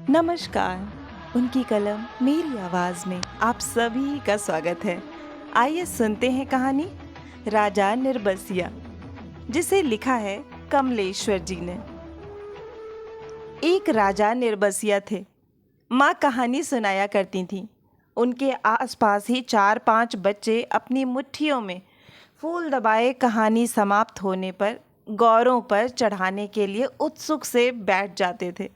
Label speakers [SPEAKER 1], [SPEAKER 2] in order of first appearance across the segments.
[SPEAKER 1] नमस्कार। उनकी कलम मेरी आवाज़ में आप सभी का स्वागत है। आइए सुनते हैं कहानी राजा निर्बसिया, जिसे लिखा है कमलेश्वर जी ने। एक राजा निर्बसिया थे। माँ कहानी सुनाया करती थीं। उनके आसपास ही 4-5 बच्चे अपनी मुट्ठियों में फूल दबाए कहानी समाप्त होने पर गौरों पर चढ़ाने के लिए उत्सुक से बैठ जाते थे।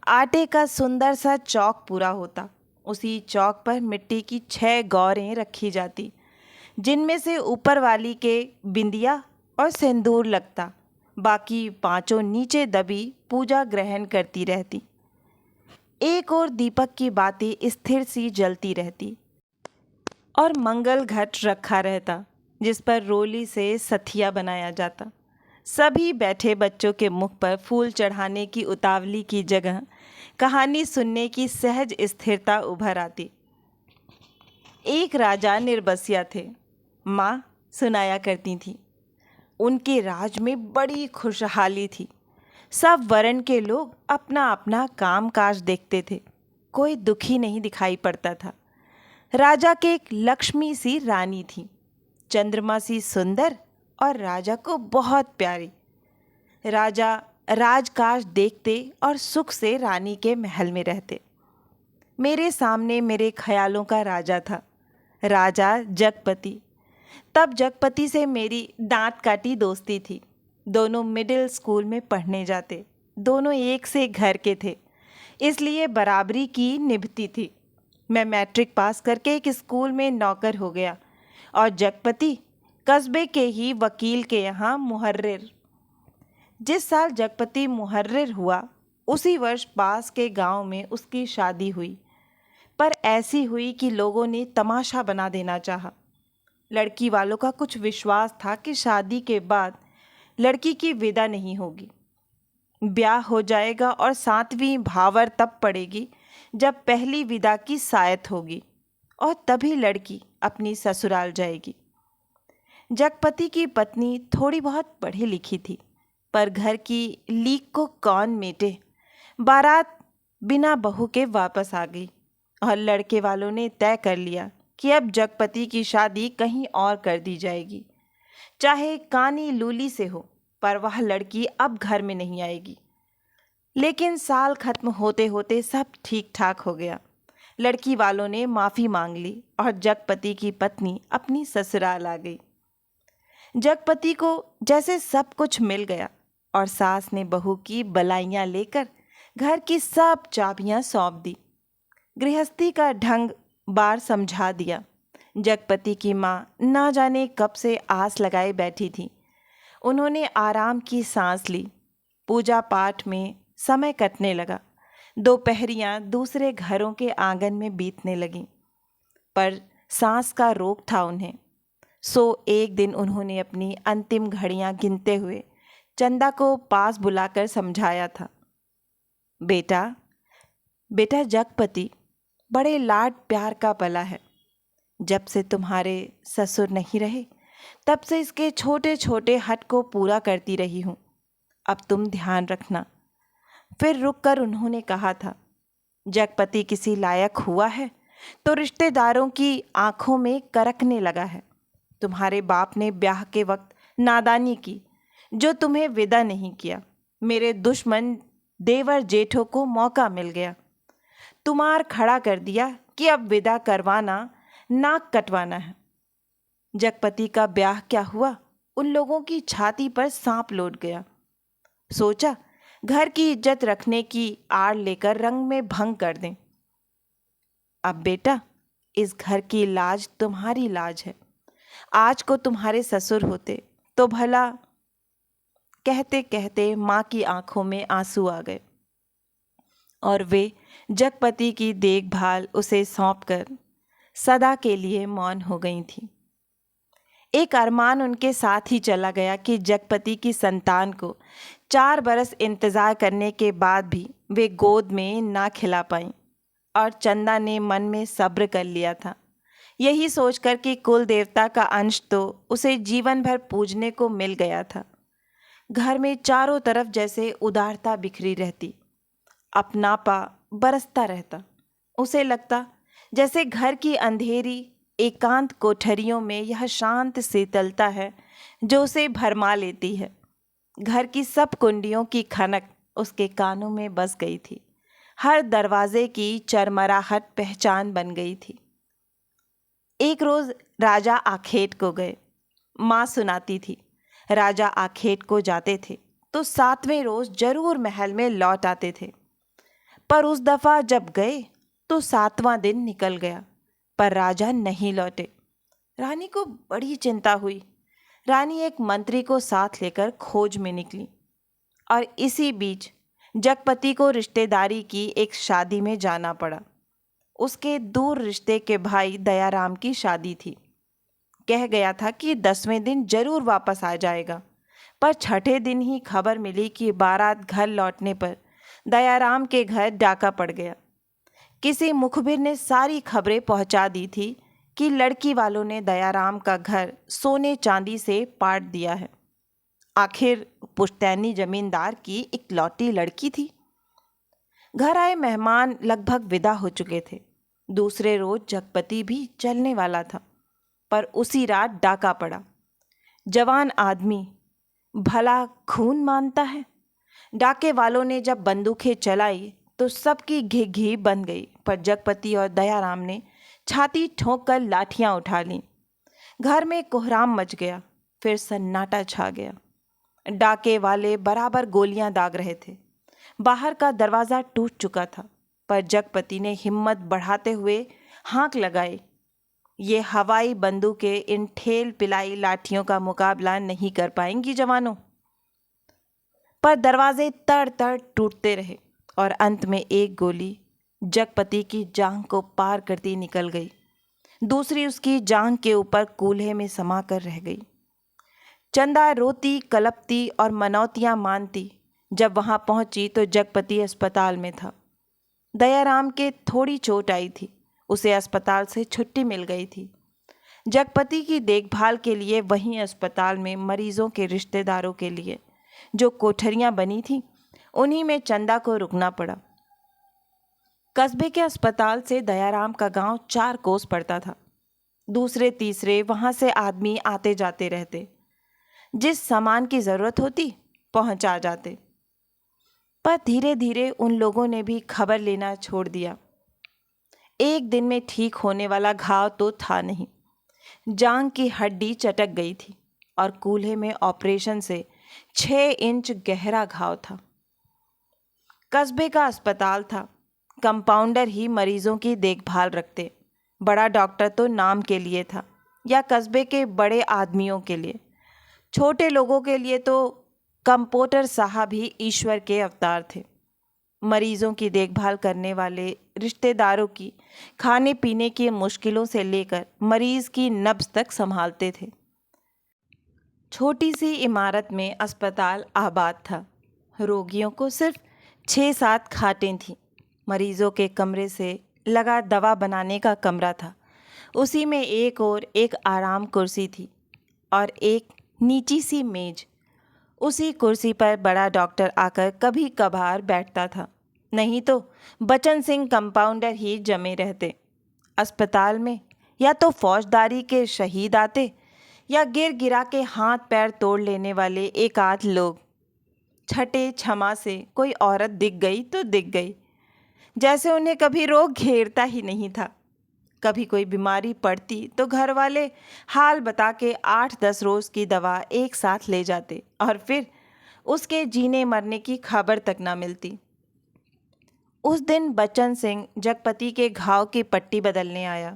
[SPEAKER 1] आटे का सुंदर सा चौक पूरा होता। उसी चौक पर मिट्टी की 6 गौरें रखी जाती, जिनमें से ऊपर वाली के बिंदिया और सिंदूर लगता। बाकी पांचों नीचे दबी पूजा ग्रहण करती रहती। एक और दीपक की बाती स्थिर सी जलती रहती और मंगल घट रखा रहता, जिस पर रोली से सथिया बनाया जाता। सभी बैठे बच्चों के मुख पर फूल चढ़ाने की उतावली की जगह कहानी सुनने की सहज स्थिरता उभर आती। एक राजा निर्बसिया थे। माँ सुनाया करती थी। उनके राज में बड़ी खुशहाली थी। सब वर्ण के लोग अपना अपना काम काज देखते थे। कोई दुखी नहीं दिखाई पड़ता था। राजा के एक लक्ष्मी सी रानी थी, चंद्रमा सी सुंदर और राजा को बहुत प्यारी। राजा राजकाज देखते और सुख से रानी के महल में रहते। मेरे सामने मेरे ख्यालों का राजा था, राजा जगपति। तब जगपति से मेरी दांत काटी दोस्ती थी। दोनों मिडिल स्कूल में पढ़ने जाते। दोनों एक से घर के थे, इसलिए बराबरी की निभती थी। मैं मैट्रिक पास करके एक स्कूल में नौकर हो गया और जगपति कस्बे के ही वकील के यहाँ मुहर्रिर। जिस साल जगपति मुहर्रिर हुआ, उसी वर्ष पास के गांव में उसकी शादी हुई, पर ऐसी हुई कि लोगों ने तमाशा बना देना चाहा। लड़की वालों का कुछ विश्वास था कि शादी के बाद लड़की की विदा नहीं होगी, ब्याह हो जाएगा और 7वीं भावर तब पड़ेगी जब पहली विदा की सायत होगी और तभी लड़की अपनी ससुराल जाएगी। जगपति की पत्नी थोड़ी बहुत पढ़ी लिखी थी, पर घर की लीक को कौन मेटे। बारात बिना बहू के वापस आ गई और लड़के वालों ने तय कर लिया कि अब जगपति की शादी कहीं और कर दी जाएगी, चाहे कानी लूली से हो, पर वह लड़की अब घर में नहीं आएगी। लेकिन साल खत्म होते होते सब ठीक ठाक हो गया। लड़की वालों ने माफ़ी मांग ली और जगपति की पत्नी अपनी ससुराल आ गई। जगपति को जैसे सब कुछ मिल गया और सास ने बहू की बलाइयाँ लेकर घर की सब चाबियाँ सौंप दी। गृहस्थी का ढंग बार समझा दिया। जगपति की माँ ना जाने कब से आस लगाए बैठी थी। उन्होंने आराम की सांस ली। पूजा पाठ में समय कटने लगा। दोपहरियाँ दूसरे घरों के आंगन में बीतने लगीं, पर सांस का रोग था उन्हें। सो एक दिन उन्होंने अपनी अंतिम घड़ियां गिनते हुए चंदा को पास बुलाकर समझाया था। बेटा बेटा, जगपति बड़े लाड प्यार का पला है। जब से तुम्हारे ससुर नहीं रहे, तब से इसके छोटे छोटे हट को पूरा करती रही हूँ। अब तुम ध्यान रखना। फिर रुककर उन्होंने कहा था, जगपति किसी लायक हुआ है तो रिश्तेदारों की आंखों में करकने लगा है। तुम्हारे बाप ने ब्याह के वक्त नादानी की, जो तुम्हें विदा नहीं किया। मेरे दुश्मन देवर जेठों को मौका मिल गया, तुम्हार खड़ा कर दिया कि अब विदा करवाना, नाक कटवाना है। जगपति का ब्याह क्या हुआ, उन लोगों की छाती पर सांप लौट गया। सोचा घर की इज्जत रखने की आड़ लेकर रंग में भंग कर दें। अब बेटा, इस घर की लाज तुम्हारी लाज है। आज को तुम्हारे ससुर होते तो भला। कहते कहते माँ की आंखों में आंसू आ गए और वे जगपति की देखभाल उसे सौंपकर सदा के लिए मौन हो गई थी। एक अरमान उनके साथ ही चला गया कि जगपति की संतान को 4 बरस इंतज़ार करने के बाद भी वे गोद में ना खिला पाईं, और चंदा ने मन में सब्र कर लिया था, यही सोचकर कि कुल देवता का अंश तो उसे जीवन भर पूजने को मिल गया था। घर में चारों तरफ जैसे उदारता बिखरी रहती। अपनापा बरसता रहता। उसे लगता जैसे घर की अंधेरी एकांत कोठरियों में यह शांत शीतलता है जो उसे भरमा लेती है। घर की सब कुंडियों की खनक उसके कानों में बस गई थी। हर दरवाजे की चरमराहट पहचान बन गई थी। एक रोज राजा आखेट को गए। माँ सुनाती थी, राजा आखेट को जाते थे तो 7वें रोज जरूर महल में लौट आते थे। पर उस दफा जब गए तो 7वां दिन निकल गया पर राजा नहीं लौटे। रानी को बड़ी चिंता हुई। रानी एक मंत्री को साथ लेकर खोज में निकली और इसी बीच जगपति को रिश्तेदारी की एक शादी में जाना पड़ा। उसके दूर रिश्ते के भाई दयाराम की शादी थी। कह गया था कि 10वें दिन जरूर वापस आ जाएगा, पर छठे दिन ही खबर मिली कि बारात घर लौटने पर दयाराम के घर डाका पड़ गया। किसी मुखबिर ने सारी खबरें पहुंचा दी थी कि लड़की वालों ने दयाराम का घर सोने चांदी से पाट दिया है। आखिर पुश्तैनी जमींदार की इकलौती लड़की थी। घर आए मेहमान लगभग विदा हो चुके थे। दूसरे रोज जगपति भी चलने वाला था, पर उसी रात डाका पड़ा। जवान आदमी भला खून मानता है। डाके वालों ने जब बंदूकें चलाई तो सबकी घी बन गई, पर जगपति और दयाराम ने छाती ठोंक कर लाठियां उठा लीं। घर में कोहराम मच गया। फिर सन्नाटा छा गया। डाके वाले बराबर गोलियां दाग रहे थे। बाहर का दरवाज़ा टूट चुका था, पर जगपति ने हिम्मत बढ़ाते हुए हाँक लगाए, ये हवाई बंदूकें इन ठेल पिलाई लाठियों का मुकाबला नहीं कर पाएंगी जवानों। पर दरवाजे तड़ तड़ टूटते रहे और अंत में एक गोली जगपति की जांघ को पार करती निकल गई। दूसरी उसकी जांघ के ऊपर कूल्हे में समा कर रह गई। चंदा रोती कलपती और मनौतियां मानती जब वहां पहुंची तो जगपति अस्पताल में था। दयाराम के थोड़ी चोट आई थी, उसे अस्पताल से छुट्टी मिल गई थी। जगपति की देखभाल के लिए वहीं अस्पताल में मरीजों के रिश्तेदारों के लिए जो कोठरियां बनी थी, उन्हीं में चंदा को रुकना पड़ा। कस्बे के अस्पताल से दयाराम का गांव 4 कोस पड़ता था। दूसरे तीसरे वहां से आदमी आते जाते रहते। जिस सामान की जरूरत होती पहुंचा जाते। पर धीरे धीरे उन लोगों ने भी खबर लेना छोड़ दिया। एक दिन में ठीक होने वाला घाव तो था नहीं। जांघ की हड्डी चटक गई थी और कूल्हे में ऑपरेशन से 6 इंच गहरा घाव था। कस्बे का अस्पताल था। कंपाउंडर ही मरीजों की देखभाल रखते। बड़ा डॉक्टर तो नाम के लिए था या कस्बे के बड़े आदमियों के लिए। छोटे लोगों के लिए तो कंपाउंडर साहब ही ईश्वर के अवतार थे। मरीजों की देखभाल करने वाले रिश्तेदारों की खाने पीने की मुश्किलों से लेकर मरीज की नब्ज तक संभालते थे। छोटी सी इमारत में अस्पताल आबाद था। रोगियों को सिर्फ 6-7 खाटें थीं। मरीजों के कमरे से लगा दवा बनाने का कमरा था। उसी में एक और एक आराम कुर्सी थी और एक नीची सी मेज। उसी कुर्सी पर बड़ा डॉक्टर आकर कभी कभार बैठता था, नहीं तो बचन सिंह कंपाउंडर ही जमे रहते। अस्पताल में या तो फौजदारी के शहीद आते या गिर गिरा के हाथ पैर तोड़ लेने वाले एक आध लोग। छठे छमा से कोई औरत दिख गई तो दिख गई, जैसे उन्हें कभी रोग घेरता ही नहीं था। कभी कोई बीमारी पड़ती तो घर वाले हाल बता के 8-10 रोज की दवा एक साथ ले जाते और फिर उसके जीने मरने की खबर तक ना मिलती। उस दिन बच्चन सिंह जगपति के घाव की पट्टी बदलने आया।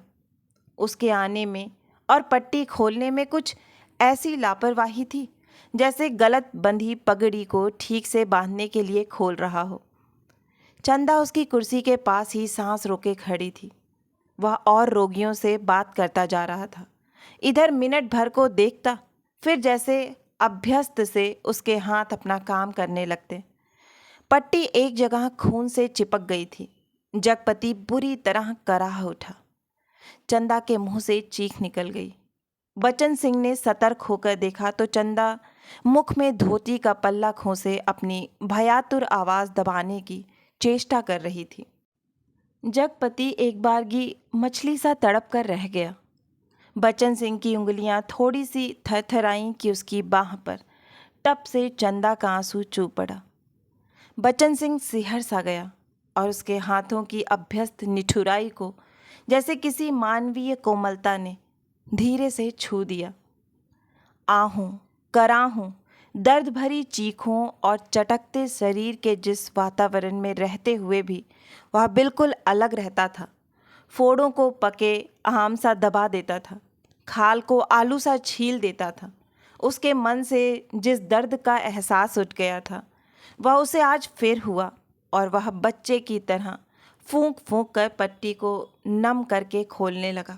[SPEAKER 1] उसके आने में और पट्टी खोलने में कुछ ऐसी लापरवाही थी जैसे गलत बंधी पगड़ी को ठीक से बांधने के लिए खोल रहा हो। चंदा उसकी कुर्सी के पास ही सांस रोके खड़ी थी। वह और रोगियों से बात करता जा रहा था। इधर मिनट भर को देखता, फिर जैसे अभ्यस्त से उसके हाथ अपना काम करने लगते। पट्टी एक जगह खून से चिपक गई थी। जगपति बुरी तरह कराह उठा। चंदा के मुंह से चीख निकल गई। बचन सिंह ने सतर्क होकर देखा तो चंदा मुख में धोती का पल्ला खोसे अपनी भयातुर आवाज दबाने की चेष्टा कर रही थी। जगपति एक बारगी मछली सा तड़प कर रह गया। बच्चन सिंह की उंगलियां थोड़ी सी थरथराईं कि उसकी बाह पर टप से चंदा का आंसू चू पड़ा। बच्चन सिंह सिहर सा गया और उसके हाथों की अभ्यस्त निठुराई को जैसे किसी मानवीय कोमलता ने धीरे से छू दिया। आहूं, कराहूं, दर्द भरी चीखों और चटकते शरीर के जिस वातावरण में रहते हुए भी वह बिल्कुल अलग रहता था। फोड़ों को पके आम सा दबा देता था, खाल को आलू सा छील देता था। उसके मन से जिस दर्द का एहसास उठ गया था वह उसे आज फिर हुआ और वह बच्चे की तरह फूंक फूंक कर पट्टी को नम करके खोलने लगा।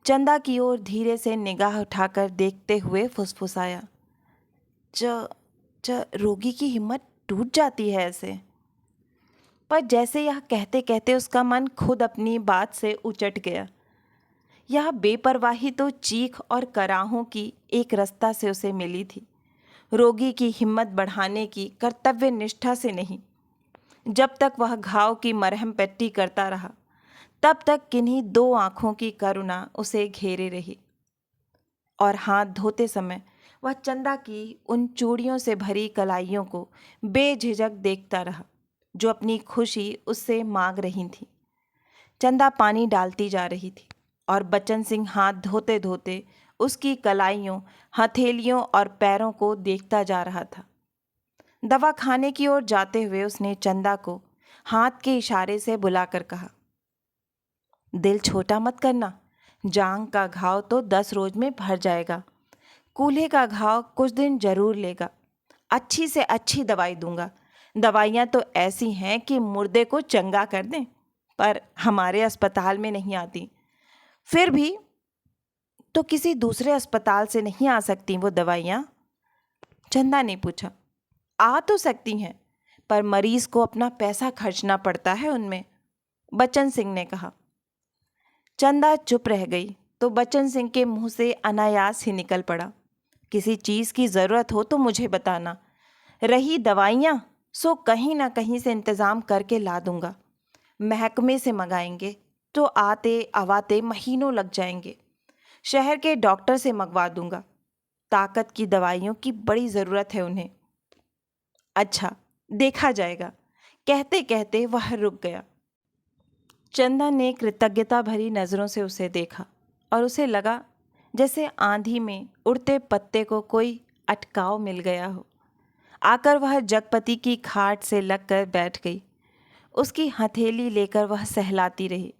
[SPEAKER 1] चंदा की ओर धीरे से निगाह उठाकर देखते हुए फुसफुसाया, रोगी की हिम्मत टूट जाती है ऐसे। पर जैसे यह कहते कहते उसका मन खुद अपनी बात से उचट गया। यह बेपरवाही तो चीख और कराहों की एक रास्ता से उसे मिली थी, रोगी की हिम्मत बढ़ाने की कर्तव्य निष्ठा से नहीं। जब तक वह घाव की मरहम पट्टी करता रहा तब तक किन्हीं दो आंखों की करुणा उसे घेरे रही और हाथ धोते समय वह चंदा की उन चूड़ियों से भरी कलाइयों को बेझिझक देखता रहा जो अपनी खुशी उससे मांग रही थी। चंदा पानी डालती जा रही थी और बच्चन सिंह हाथ धोते धोते उसकी कलाइयों, हथेलियों और पैरों को देखता जा रहा था। दवा खाने की ओर जाते हुए उसने चंदा को हाथ के इशारे से बुलाकर कहा, दिल छोटा मत करना, जांग का घाव तो 10 रोज में भर जाएगा। कूल्हे का घाव कुछ दिन जरूर लेगा। अच्छी से अच्छी दवाई दूंगा। दवाइयाँ तो ऐसी हैं कि मुर्दे को चंगा कर दें, पर हमारे अस्पताल में नहीं आती। फिर भी तो किसी दूसरे अस्पताल से नहीं आ सकती वो दवाइयाँ? चंदा ने पूछा। आ तो सकती हैं, पर मरीज को अपना पैसा खर्चना पड़ता है उनमें, बच्चन सिंह ने कहा। चंदा चुप रह गई तो बच्चन सिंह के मुंह से अनायास ही निकल पड़ा, किसी चीज़ की ज़रूरत हो तो मुझे बताना। रही दवाइयाँ सो कहीं ना कहीं से इंतज़ाम करके ला दूंगा। महकमे से मंगाएंगे तो आते आवाते महीनों लग जाएंगे। शहर के डॉक्टर से मंगवा दूंगा। ताकत की दवाइयों की बड़ी ज़रूरत है उन्हें। अच्छा, देखा जाएगा, कहते कहते वह रुक गया। चंदा ने कृतज्ञता भरी नज़रों से उसे देखा और उसे लगा जैसे आंधी में उड़ते पत्ते को कोई अटकाव मिल गया हो। आकर वह जगपति की खाट से लगकर बैठ गई। उसकी हथेली लेकर वह सहलाती रही,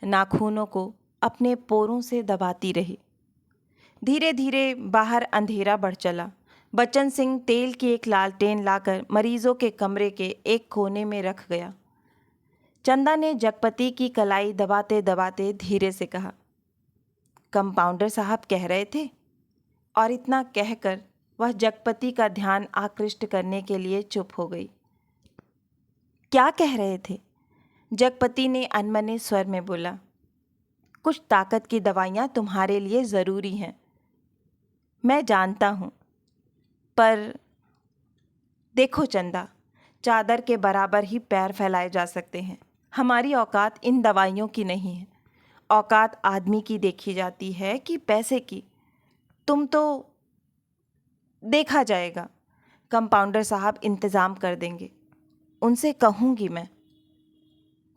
[SPEAKER 1] नाखूनों को अपने पोरों से दबाती रही। धीरे धीरे बाहर अंधेरा बढ़ चला। बच्चन सिंह तेल की एक लालटेन लाकर मरीजों के कमरे के एक कोने में रख गया। चंदा ने जगपति की कलाई दबाते दबाते धीरे से कहा, कंपाउंडर साहब कह रहे थे, और इतना कहकर वह जगपति का ध्यान आकृष्ट करने के लिए चुप हो गई। क्या कह रहे थे? जगपति ने अनमने स्वर में बोला, कुछ ताकत की दवाइयाँ तुम्हारे लिए ज़रूरी हैं, मैं जानता हूँ, पर देखो चंदा, चादर के बराबर ही पैर फैलाए जा सकते हैं। हमारी औकात इन दवाइयों की नहीं है। औकात आदमी की देखी जाती है कि पैसे की। तुम तो देखा जाएगा, कंपाउंडर साहब इंतज़ाम कर देंगे, उनसे कहूँगी मैं।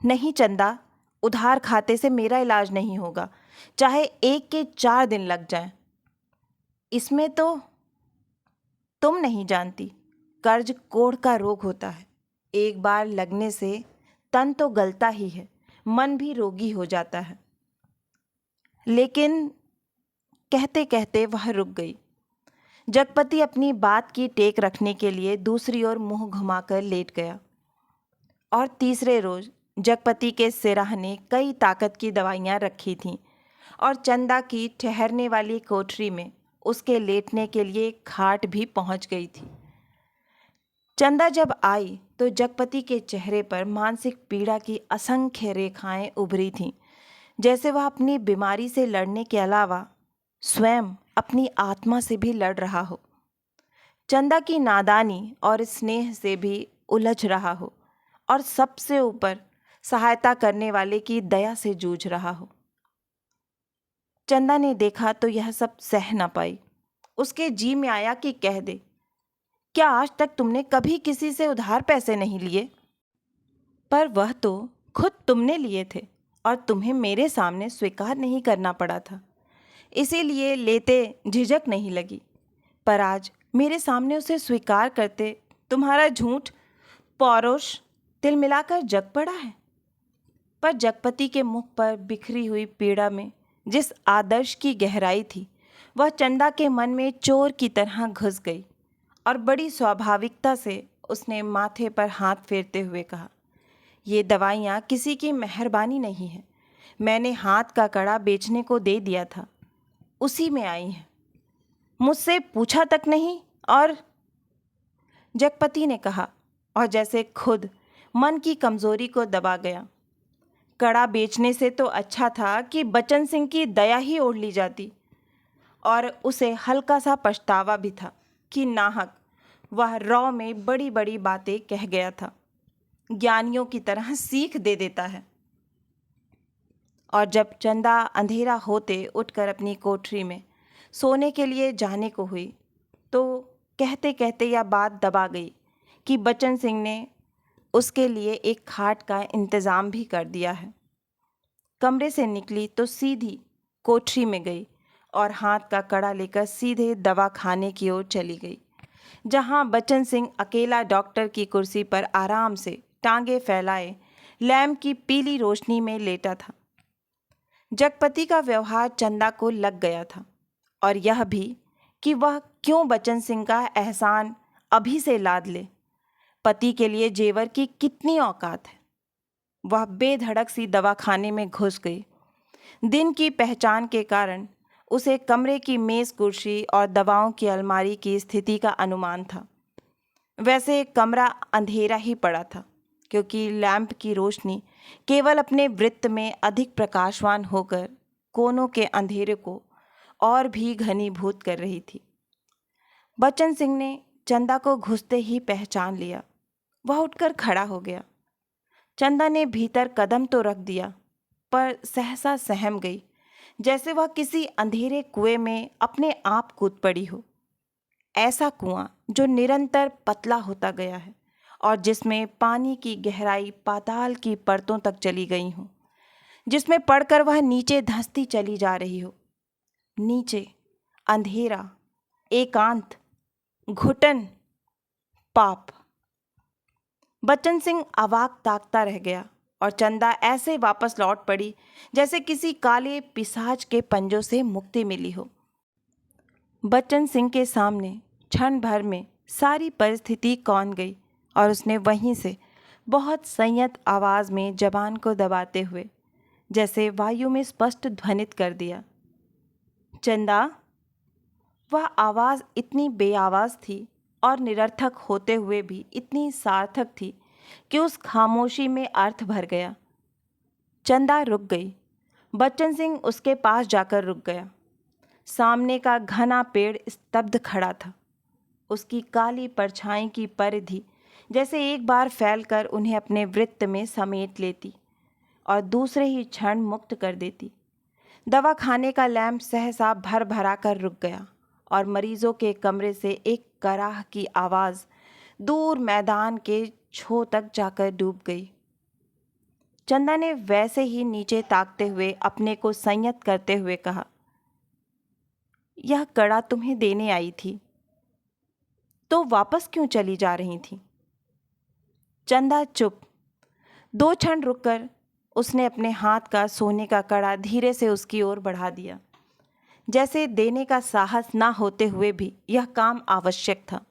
[SPEAKER 1] नहीं चंदा, उधार खाते से मेरा इलाज नहीं होगा, चाहे 1 के 4 दिन लग जाएं। इसमें तो तुम नहीं जानती, कर्ज कोढ़ का रोग होता है। एक बार लगने से तन तो गलता ही है, मन भी रोगी हो जाता है। लेकिन कहते कहते वह रुक गई। जगपति अपनी बात की टेक रखने के लिए दूसरी ओर मुंह घुमाकर लेट गया। और तीसरे रोज जगपति के सिराह ने कई ताकत की दवाइयाँ रखी थीं और चंदा की ठहरने वाली कोठरी में उसके लेटने के लिए खाट भी पहुंच गई थी। चंदा जब आई तो जगपति के चेहरे पर मानसिक पीड़ा की असंख्य रेखाएं उभरी थीं, जैसे वह अपनी बीमारी से लड़ने के अलावा स्वयं अपनी आत्मा से भी लड़ रहा हो, चंदा की नादानी और स्नेह से भी उलझ रहा हो और सबसे ऊपर सहायता करने वाले की दया से जूझ रहा हो। चंदा ने देखा तो यह सब सह न पाई। उसके जी में आया कि कह दे, क्या आज तक तुमने कभी किसी से उधार पैसे नहीं लिए? पर वह तो खुद तुमने लिए थे और तुम्हें मेरे सामने स्वीकार नहीं करना पड़ा था, इसीलिए लेते झिझक नहीं लगी। पर आज मेरे सामने उसे स्वीकार करते तुम्हारा झूठ पौरुष तिलमिलाकर जग पड़ा है। पर जगपति के मुख पर बिखरी हुई पीड़ा में जिस आदर्श की गहराई थी, वह चंदा के मन में चोर की तरह घुस गई और बड़ी स्वाभाविकता से उसने माथे पर हाथ फेरते हुए कहा, ये दवाइयाँ किसी की मेहरबानी नहीं है। मैंने हाथ का कड़ा बेचने को दे दिया था, उसी में आई हैं। मुझसे पूछा तक नहीं। और जगपति ने कहा, और जैसे खुद मन की कमजोरी को दबा गया, कड़ा बेचने से तो अच्छा था कि बच्चन सिंह की दया ही ओढ़ ली जाती। और उसे हल्का सा पछतावा भी था कि नाहक वह रौ में बड़ी बड़ी बातें कह गया था। ज्ञानियों की तरह सीख दे देता है। और जब चंदा अंधेरा होते उठकर अपनी कोठरी में सोने के लिए जाने को हुई, तो कहते कहते यह बात दबा गई कि बच्चन सिंह ने उसके लिए एक खाट का इंतज़ाम भी कर दिया है। कमरे से निकली तो सीधी कोठरी में गई और हाथ का कड़ा लेकर सीधे दवा खाने की ओर चली गई, जहां बच्चन सिंह अकेला डॉक्टर की कुर्सी पर आराम से टांगे फैलाए लैम्प की पीली रोशनी में लेटा था। जगपति का व्यवहार चंदा को लग गया था, और यह भी कि वह क्यों बच्चन सिंह का एहसान अभी से लाद ले। पति के लिए जेवर की कितनी औकात है। वह बेधड़क सी दवाखाने में घुस गई। दिन की पहचान के कारण उसे कमरे की मेज कुर्सी और दवाओं की अलमारी की स्थिति का अनुमान था। वैसे कमरा अंधेरा ही पड़ा था, क्योंकि लैंप की रोशनी केवल अपने वृत्त में अधिक प्रकाशवान होकर कोनों के अंधेरे को और भी घनीभूत कर रही थी। बच्चन सिंह ने चंदा को घुसते ही पहचान लिया। वह उठकर खड़ा हो गया। चंदा ने भीतर कदम तो रख दिया, पर सहसा सहम गई, जैसे वह किसी अंधेरे कुएं में अपने आप कूद पड़ी हो। ऐसा कुआं जो निरंतर पतला होता गया है और जिसमें पानी की गहराई पाताल की परतों तक चली गई हो, जिसमें पड़कर वह नीचे धंसती चली जा रही हो। नीचे अंधेरा, एकांत, घुटन, पाप। बच्चन सिंह अवाक ताकता रह गया और चंदा ऐसे वापस लौट पड़ी जैसे किसी काले पिशाच के पंजों से मुक्ति मिली हो। बच्चन सिंह के सामने क्षण भर में सारी परिस्थिति कौन गई और उसने वहीं से बहुत संयत आवाज़ में जबान को दबाते हुए जैसे वायु में स्पष्ट ध्वनित कर दिया, चंदा। वह आवाज़ इतनी बेआवाज़ थी और निरर्थक होते हुए भी इतनी सार्थक थी कि उस खामोशी में अर्थ भर गया। चंदा रुक गई। बच्चन सिंह उसके पास जाकर रुक गया। सामने का घना पेड़ स्तब्ध खड़ा था। उसकी काली परछाई की परिधि जैसे एक बार फैलकर उन्हें अपने वृत्त में समेट लेती और दूसरे ही क्षण मुक्त कर देती। दवाखाने का लैंप सहसा भर भरा कर रुक गया और मरीजों के कमरे से एक कराह की आवाज़ दूर मैदान के छो तक जाकर डूब गई। चंदा ने वैसे ही नीचे ताकते हुए अपने को संयत करते हुए कहा, यह कड़ा तुम्हें देने आई थी, तो वापस क्यों चली जा रही थी? चंदा चुप। 2 क्षण रुककर उसने अपने हाथ का सोने का कड़ा धीरे से उसकी ओर बढ़ा दिया, जैसे देने का साहस ना होते हुए भी यह काम आवश्यक था।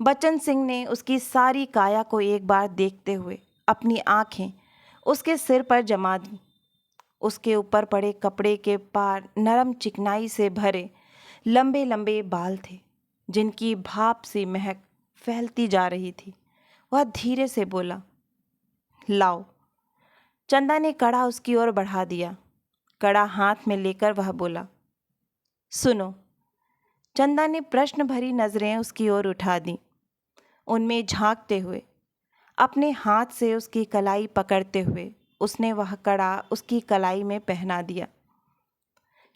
[SPEAKER 1] बच्चन सिंह ने उसकी सारी काया को एक बार देखते हुए अपनी आंखें उसके सिर पर जमा दी। उसके ऊपर पड़े कपड़े के पार नरम चिकनाई से भरे लंबे लंबे बाल थे, जिनकी भाप सी महक फैलती जा रही थी। वह धीरे से बोला, लाओ। चंदा ने कड़ा उसकी ओर बढ़ा दिया। कड़ा हाथ में लेकर वह बोला, सुनो। चंदा ने प्रश्न भरी नजरें उसकी ओर उठा दी। उनमें झांकते हुए अपने हाथ से उसकी कलाई पकड़ते हुए उसने वह कड़ा उसकी कलाई में पहना दिया।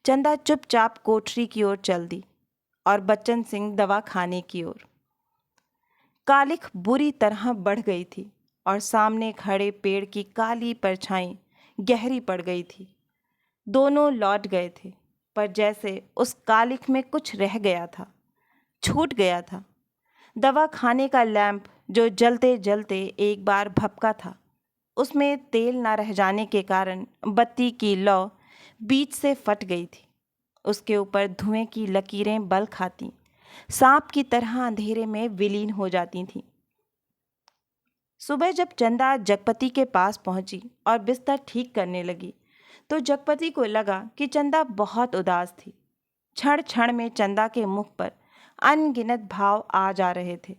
[SPEAKER 1] चंदा चुपचाप कोठरी की ओर चल दी और बच्चन सिंह दवा खाने की ओर। कालिख बुरी तरह बढ़ गई थी और सामने खड़े पेड़ की काली परछाई गहरी पड़ गई थी। दोनों लौट गए थे, पर जैसे उस कालिख में कुछ रह गया था, छूट गया था। दवा खाने का लैंप जो जलते जलते एक बार भपका था, उसमें तेल न रह जाने के कारण बत्ती की लौ बीच से फट गई थी। उसके ऊपर धुएं की लकीरें बल खाती, सांप की तरह अंधेरे में विलीन हो जाती थीं। सुबह जब चंदा जगपति के पास पहुंची और बिस्तर ठीक करने लगी, तो जगपति को लगा कि चंदा बहुत उदास थी। क्षण क्षण में चंदा के मुख पर अनगिनत भाव आ जा रहे थे,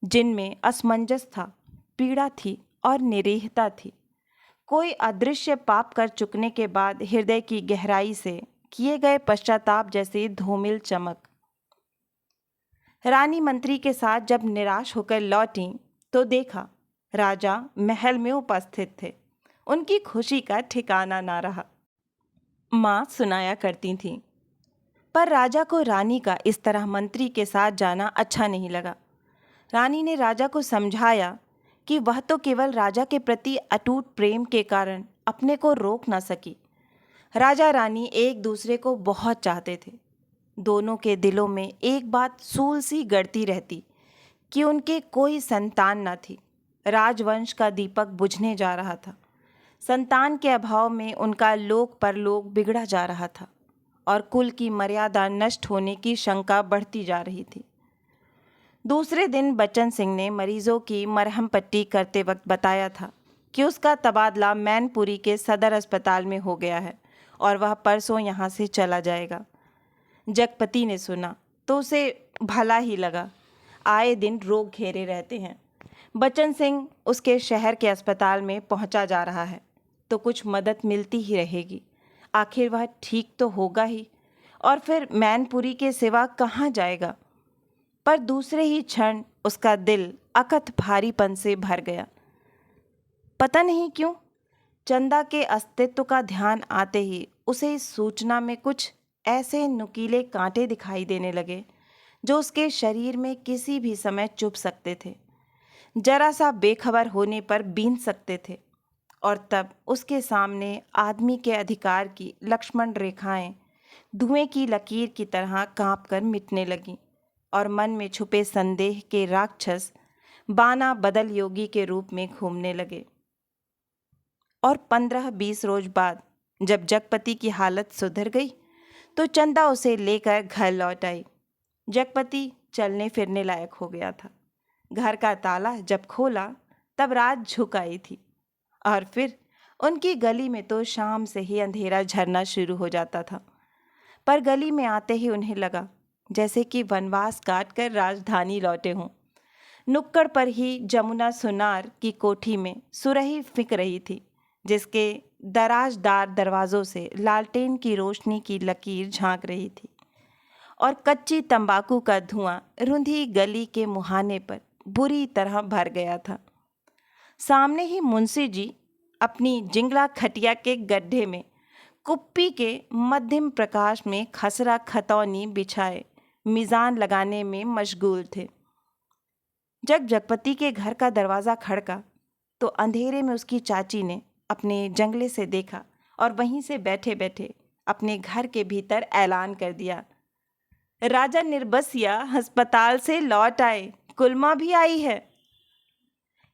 [SPEAKER 1] जिनमें असमंजस था, पीड़ा थी और निरीहता थी। कोई अदृश्य पाप कर चुकने के बाद हृदय की गहराई से किए गए पश्चाताप जैसी धूमिल चमक। रानी मंत्री के साथ जब निराश होकर लौटी तो देखा राजा महल में उपस्थित थे। उनकी खुशी का ठिकाना ना रहा। माँ सुनाया करती थीं, पर राजा को रानी का इस तरह मंत्री के साथ जाना अच्छा नहीं लगा। रानी ने राजा को समझाया कि वह तो केवल राजा के प्रति अटूट प्रेम के कारण अपने को रोक न सकी। राजा रानी एक दूसरे को बहुत चाहते थे। दोनों के दिलों में एक बात सूल सी गड़ती रहती कि उनके कोई संतान न थी। राजवंश का दीपक बुझने जा रहा था। संतान के अभाव में उनका लोक परलोक बिगड़ा जा रहा था और कुल की मर्यादा नष्ट होने की शंका बढ़ती जा रही थी। दूसरे दिन बच्चन सिंह ने मरीजों की मरहम पट्टी करते वक्त बताया था कि उसका तबादला मैनपुरी के सदर अस्पताल में हो गया है और वह परसों यहाँ से चला जाएगा। जगपति ने सुना तो उसे भला ही लगा। आए दिन रोग घेरे रहते हैं। बच्चन सिंह उसके शहर के अस्पताल में पहुंचा जा रहा है तो कुछ मदद मिलती ही रहेगी। आखिर वह ठीक तो होगा ही, और फिर मैनपुरी के सिवा कहाँ जाएगा। पर दूसरे ही क्षण उसका दिल अकथ भारीपन से भर गया। पता नहीं क्यों चंदा के अस्तित्व का ध्यान आते ही उसे इस सूचना में कुछ ऐसे नुकीले कांटे दिखाई देने लगे जो उसके शरीर में किसी भी समय चुभ सकते थे, जरा सा बेखबर होने पर बीन सकते थे। और तब उसके सामने आदमी के अधिकार की लक्ष्मण रेखाएं धुएं की लकीर की तरह कांपकर मिटने लगीं और मन में छुपे संदेह के राक्षस बाना बदल योगी के रूप में घूमने लगे। और 15-20 रोज बाद जब जगपति की हालत सुधर गई तो चंदा उसे लेकर घर लौट आई। जगपति चलने फिरने लायक हो गया था। घर का ताला जब खोला तब रात झुक आई थी और फिर उनकी गली में तो शाम से ही अंधेरा झरना शुरू हो जाता था। पर गली में आते ही उन्हें लगा जैसे कि वनवास काट कर राजधानी लौटे हों। नुक्कड़ पर ही जमुना सुनार की कोठी में सुरही फिक रही थी, जिसके दराजदार दरवाज़ों से लालटेन की रोशनी की लकीर झांक रही थी और कच्ची तंबाकू का धुआं रुंधी गली के मुहाने पर बुरी तरह भर गया था। सामने ही मुंशी जी अपनी जिंगला खटिया के गड्ढे में कुप्पी के मध्यम प्रकाश में खसरा खतौनी बिछाए मिजान लगाने में मशगूल थे। जब जगपति के घर का दरवाज़ा खड़का तो अंधेरे में उसकी चाची ने अपने जंगले से देखा और वहीं से बैठे बैठे अपने घर के भीतर ऐलान कर दिया, राजा निर्बसिया अस्पताल से लौट आए, कुलमा भी आई है।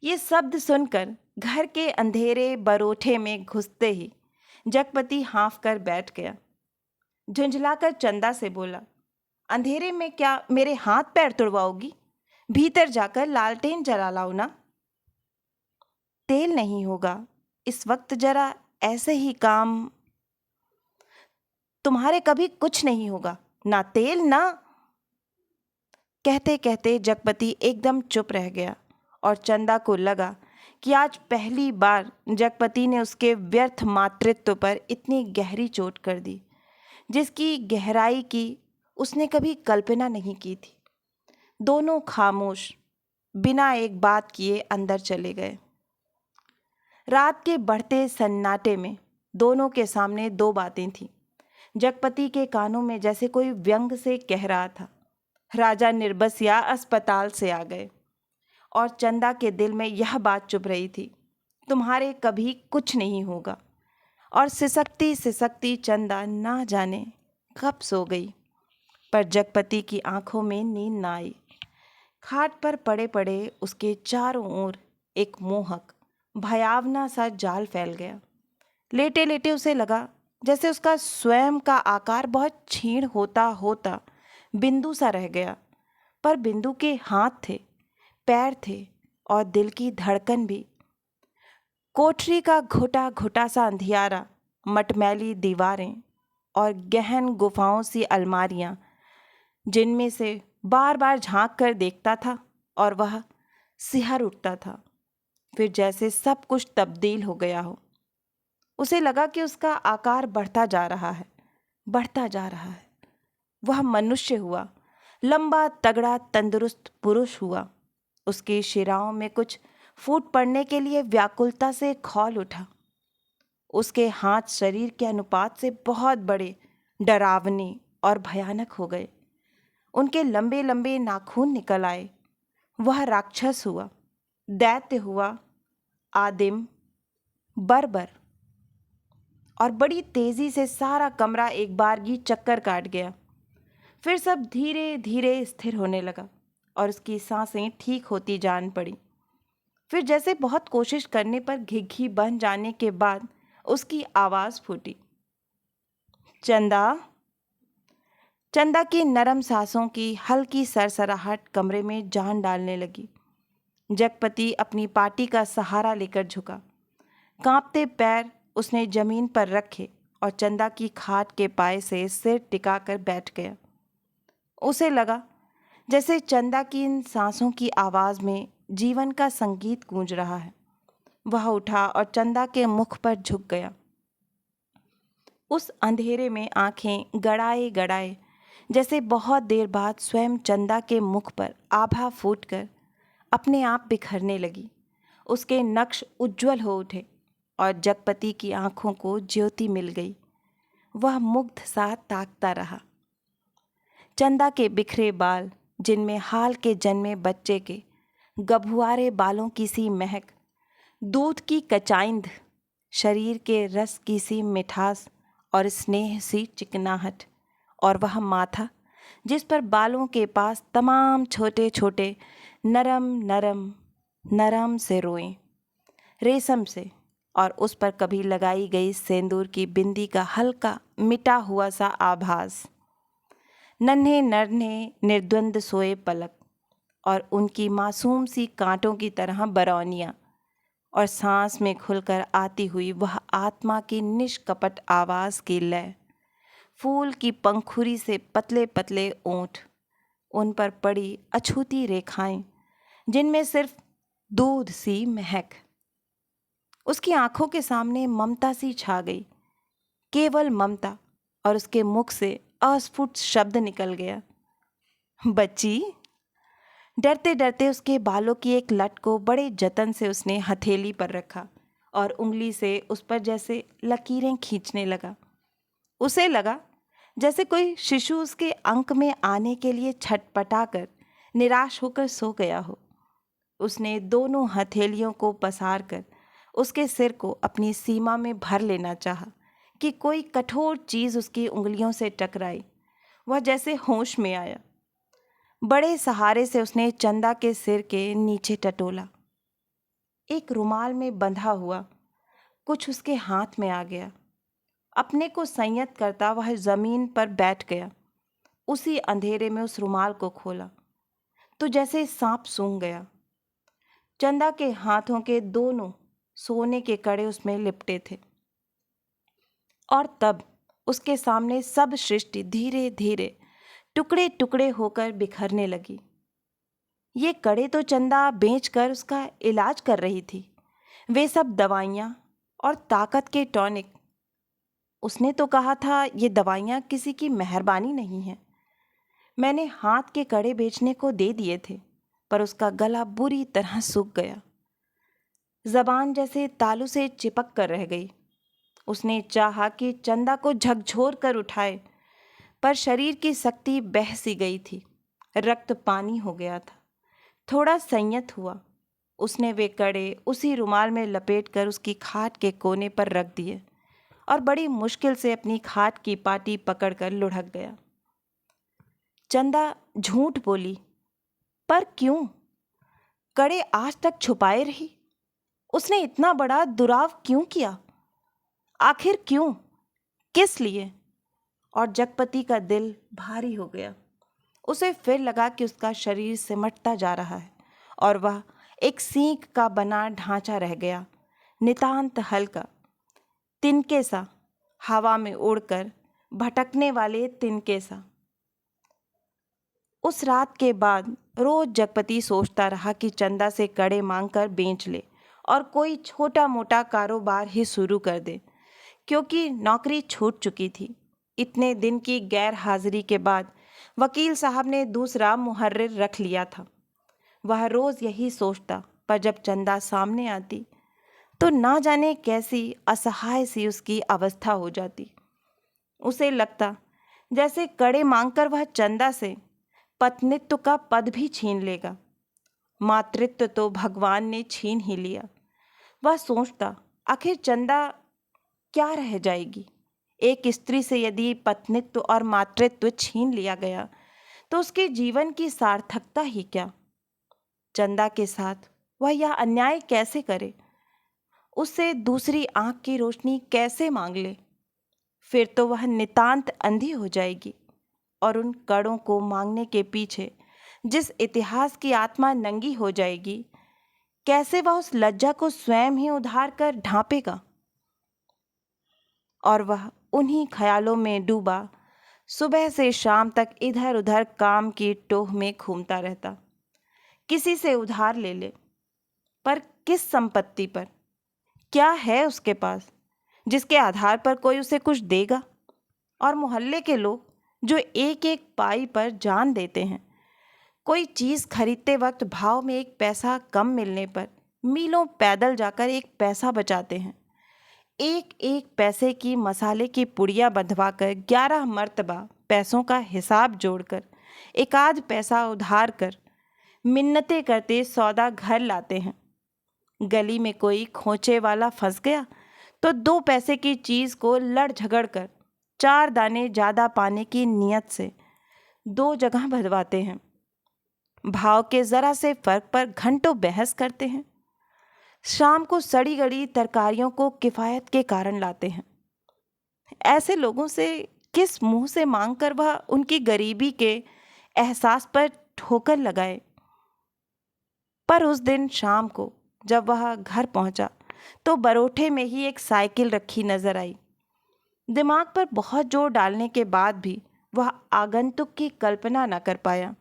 [SPEAKER 1] ये शब्द सुनकर घर के अंधेरे बरोठे में घुसते ही जगपति हाँफ कर बैठ गया। झुंझलाकर चंदा से बोला, अंधेरे में क्या मेरे हाथ पैर तुड़वाओगी? भीतर जाकर लालटेन जला लाओ ना। तेल नहीं होगा इस वक्त, जरा ऐसे ही काम। तुम्हारे कभी कुछ नहीं होगा, ना तेल ना। कहते कहते जगपति एकदम चुप रह गया और चंदा को लगा कि आज पहली बार जगपति ने उसके व्यर्थ मातृत्व पर इतनी गहरी चोट कर दी, जिसकी गहराई की उसने कभी कल्पना नहीं की थी। दोनों खामोश, बिना एक बात किए अंदर चले गए। रात के बढ़ते सन्नाटे में दोनों के सामने दो बातें थीं। जगपति के कानों में जैसे कोई व्यंग से कह रहा था, राजा निर्बसिया अस्पताल से आ गए। और चंदा के दिल में यह बात चुभ रही थी, तुम्हारे कभी कुछ नहीं होगा। और सिसकती सिसकती चंदा ना जाने कब सो गई, पर जगपति की आंखों में नींद ना आई। खाट पर पड़े पड़े उसके चारों ओर एक मोहक भयावना सा जाल फैल गया। लेटे लेटे उसे लगा जैसे उसका स्वयं का आकार बहुत क्षीण होता होता बिंदु सा रह गया। पर बिंदु के हाथ थे, पैर थे और दिल की धड़कन भी। कोठरी का घुटा घुटा सा अंधियारा, मटमैली दीवारें और गहन गुफाओं सी अलमारियां, जिनमें से बार बार झांक कर देखता था और वह सिहर उठता था। फिर जैसे सब कुछ तब्दील हो गया हो। उसे लगा कि उसका आकार बढ़ता जा रहा है, बढ़ता जा रहा है। वह मनुष्य हुआ, लंबा तगड़ा तंदुरुस्त पुरुष हुआ। उसकी शिराओं में कुछ फूट पड़ने के लिए व्याकुलता से खौल उठा। उसके हाथ शरीर के अनुपात से बहुत बड़े, डरावने और भयानक हो गए। उनके लंबे लंबे नाखून निकल आए। वह राक्षस हुआ, दैत्य हुआ, आदिम, बर्बर। और बड़ी तेजी से सारा कमरा एक बारगी चक्कर काट गया। फिर सब धीरे धीरे स्थिर होने लगा और उसकी सांसें ठीक होती जान पड़ी। फिर जैसे बहुत कोशिश करने पर घिघी बन जाने के बाद उसकी आवाज़ फूटी, चंदा। चंदा की नरम सांसों की हल्की सरसराहट कमरे में जान डालने लगी। जगपति अपनी पाटी का सहारा लेकर झुका। कांपते पैर उसने जमीन पर रखे और चंदा की खाट के पाए से सिर टिकाकर बैठ गया। उसे लगा जैसे चंदा की इन सांसों की आवाज़ में जीवन का संगीत गूंज रहा है। वह उठा और चंदा के मुख पर झुक गया। उस अंधेरे में आंखें गड़ाए गड़ाए जैसे बहुत देर बाद स्वयं चंदा के मुख पर आभा फूटकर अपने आप बिखरने लगी। उसके नक्श उज्ज्वल हो उठे और जगपति की आंखों को ज्योति मिल गई। वह मुग्ध सा ताकता रहा। चंदा के बिखरे बाल, जिनमें हाल के जन्मे बच्चे के गभुआरे बालों की सी महक, दूध की कचाइंद, शरीर के रस की सी मिठास और स्नेह सी चिकनाहट, और वह माथा जिस पर बालों के पास तमाम छोटे छोटे नरम नरम नरम से रोएं, रेशम से, और उस पर कभी लगाई गई सेंदूर की बिंदी का हल्का मिटा हुआ सा आभास। नन्हे नन्हे निर्द्वंद सोए पलक और उनकी मासूम सी कांटों की तरह बरौनियाँ, और सांस में खुलकर आती हुई वह आत्मा की निष्कपट आवाज़ की लय, फूल की पंखुरी से पतले पतले ओंठ, उन पर पड़ी अछूती रेखाएं जिनमें सिर्फ दूध सी महक। उसकी आंखों के सामने ममता सी छा गई, केवल ममता, और उसके मुख से अस्फुट शब्द निकल गया, बच्ची। डरते डरते उसके बालों की एक लट को बड़े जतन से उसने हथेली पर रखा और उंगली से उस पर जैसे लकीरें खींचने लगा। उसे लगा जैसे कोई शिशु उसके अंक में आने के लिए छटपटाकर निराश होकर सो गया हो। उसने दोनों हथेलियों को पसार कर उसके सिर को अपनी सीमा में भर लेना चाहा कि कोई कठोर चीज़ उसकी उंगलियों से टकराई। वह जैसे होश में आया। बड़े सहारे से उसने चंदा के सिर के नीचे टटोला। एक रुमाल में बंधा हुआ कुछ उसके हाथ में आ गया। अपने को संयत करता वह जमीन पर बैठ गया। उसी अंधेरे में उस रुमाल को खोला तो जैसे सांप सूंघ गया। चंदा के हाथों के दोनों सोने के कड़े उसमें लिपटे थे और तब उसके सामने सब सृष्टि धीरे धीरे टुकड़े टुकड़े होकर बिखरने लगी। ये कड़े तो चंदा बेचकर उसका इलाज कर रही थी। वे सब दवाइयाँ और ताकत के टॉनिक। उसने तो कहा था ये दवाइयाँ किसी की मेहरबानी नहीं है। मैंने हाथ के कड़े बेचने को दे दिए थे, पर उसका गला बुरी तरह सूख गया। जबान जैसे तालू से चिपक कर रह गई। उसने चाहा कि चंदा को झकझोर कर उठाए, पर शरीर की शक्ति बह सी गई थी। रक्त पानी हो गया था। थोड़ा संयत हुआ। उसने वे कड़े उसी रुमाल में लपेट कर उसकी खाट के कोने पर रख दिए और बड़ी मुश्किल से अपनी खाट की पाटी पकड़कर लुढ़क गया। चंदा झूठ बोली, पर क्यों? कड़े आज तक छुपाए रही। उसने इतना बड़ा दुराव क्यों किया? आखिर क्यों? किस लिए? और जगपति का दिल भारी हो गया। उसे फिर लगा कि उसका शरीर सिमटता जा रहा है और वह एक सींग का बना ढांचा रह गया, नितांत हल्का, तिनके सा, हवा में उड़कर भटकने वाले तिनके सा। उस रात के बाद रोज जगपति सोचता रहा कि चंदा से कड़े मांगकर बेच ले और कोई छोटा मोटा कारोबार ही शुरू कर दे, क्योंकि नौकरी छूट चुकी थी। इतने दिन की गैर हाजिरी के बाद वकील साहब ने दूसरा मुहर्रिर रख लिया था। वह रोज यही सोचता, पर जब चंदा सामने आती तो ना जाने कैसी असहाय सी उसकी अवस्था हो जाती। उसे लगता जैसे कड़े मांगकर वह चंदा से पत्नित्व का पद भी छीन लेगा। मातृत्व तो भगवान ने छीन ही लिया। वह सोचता, आखिर चंदा क्या रह जाएगी? एक स्त्री से यदि पत्नित्व और मातृत्व छीन लिया गया तो उसके जीवन की सार्थकता ही क्या? चंदा के साथ वह यह अन्याय कैसे करे? उससे दूसरी आंख की रोशनी कैसे मांग ले? फिर तो वह नितांत अंधी हो जाएगी और उन कड़ों को मांगने के पीछे जिस इतिहास की आत्मा नंगी हो जाएगी, कैसे वह उस लज्जा को स्वयं ही उधार कर ढांपेगा? और वह उन्हीं ख्यालों में डूबा सुबह से शाम तक इधर उधर काम की टोह में घूमता रहता। किसी से उधार ले ले, पर किस संपत्ति पर? क्या है उसके पास जिसके आधार पर कोई उसे कुछ देगा? और मोहल्ले के लोग जो एक एक पाई पर जान देते हैं, कोई चीज़ खरीदते वक्त भाव में एक पैसा कम मिलने पर मीलों पैदल जाकर एक पैसा बचाते हैं। एक एक पैसे की मसाले की पुड़िया बंधवाकर 11 मर्तबा पैसों का हिसाब जोड़कर एक आध पैसा उधार कर मिन्नतें करते सौदा घर लाते हैं। गली में कोई खोचे वाला फंस गया तो 2 पैसे की चीज़ को लड़ झगड़ कर 4 दाने ज़्यादा पाने की नीयत से 2 जगह भरवाते हैं। भाव के ज़रा से फर्क पर घंटों बहस करते हैं। शाम को सड़ी गड़ी तरकारियों को किफ़ायत के कारण लाते हैं। ऐसे लोगों से किस मुंह से मांगकर वह उनकी गरीबी के एहसास पर ठोकर लगाए? पर उस दिन शाम को जब वह घर पहुंचा तो बरोठे में ही एक साइकिल रखी नजर आई। दिमाग पर बहुत जोर डालने के बाद भी वह आगंतुक की कल्पना न कर पाया।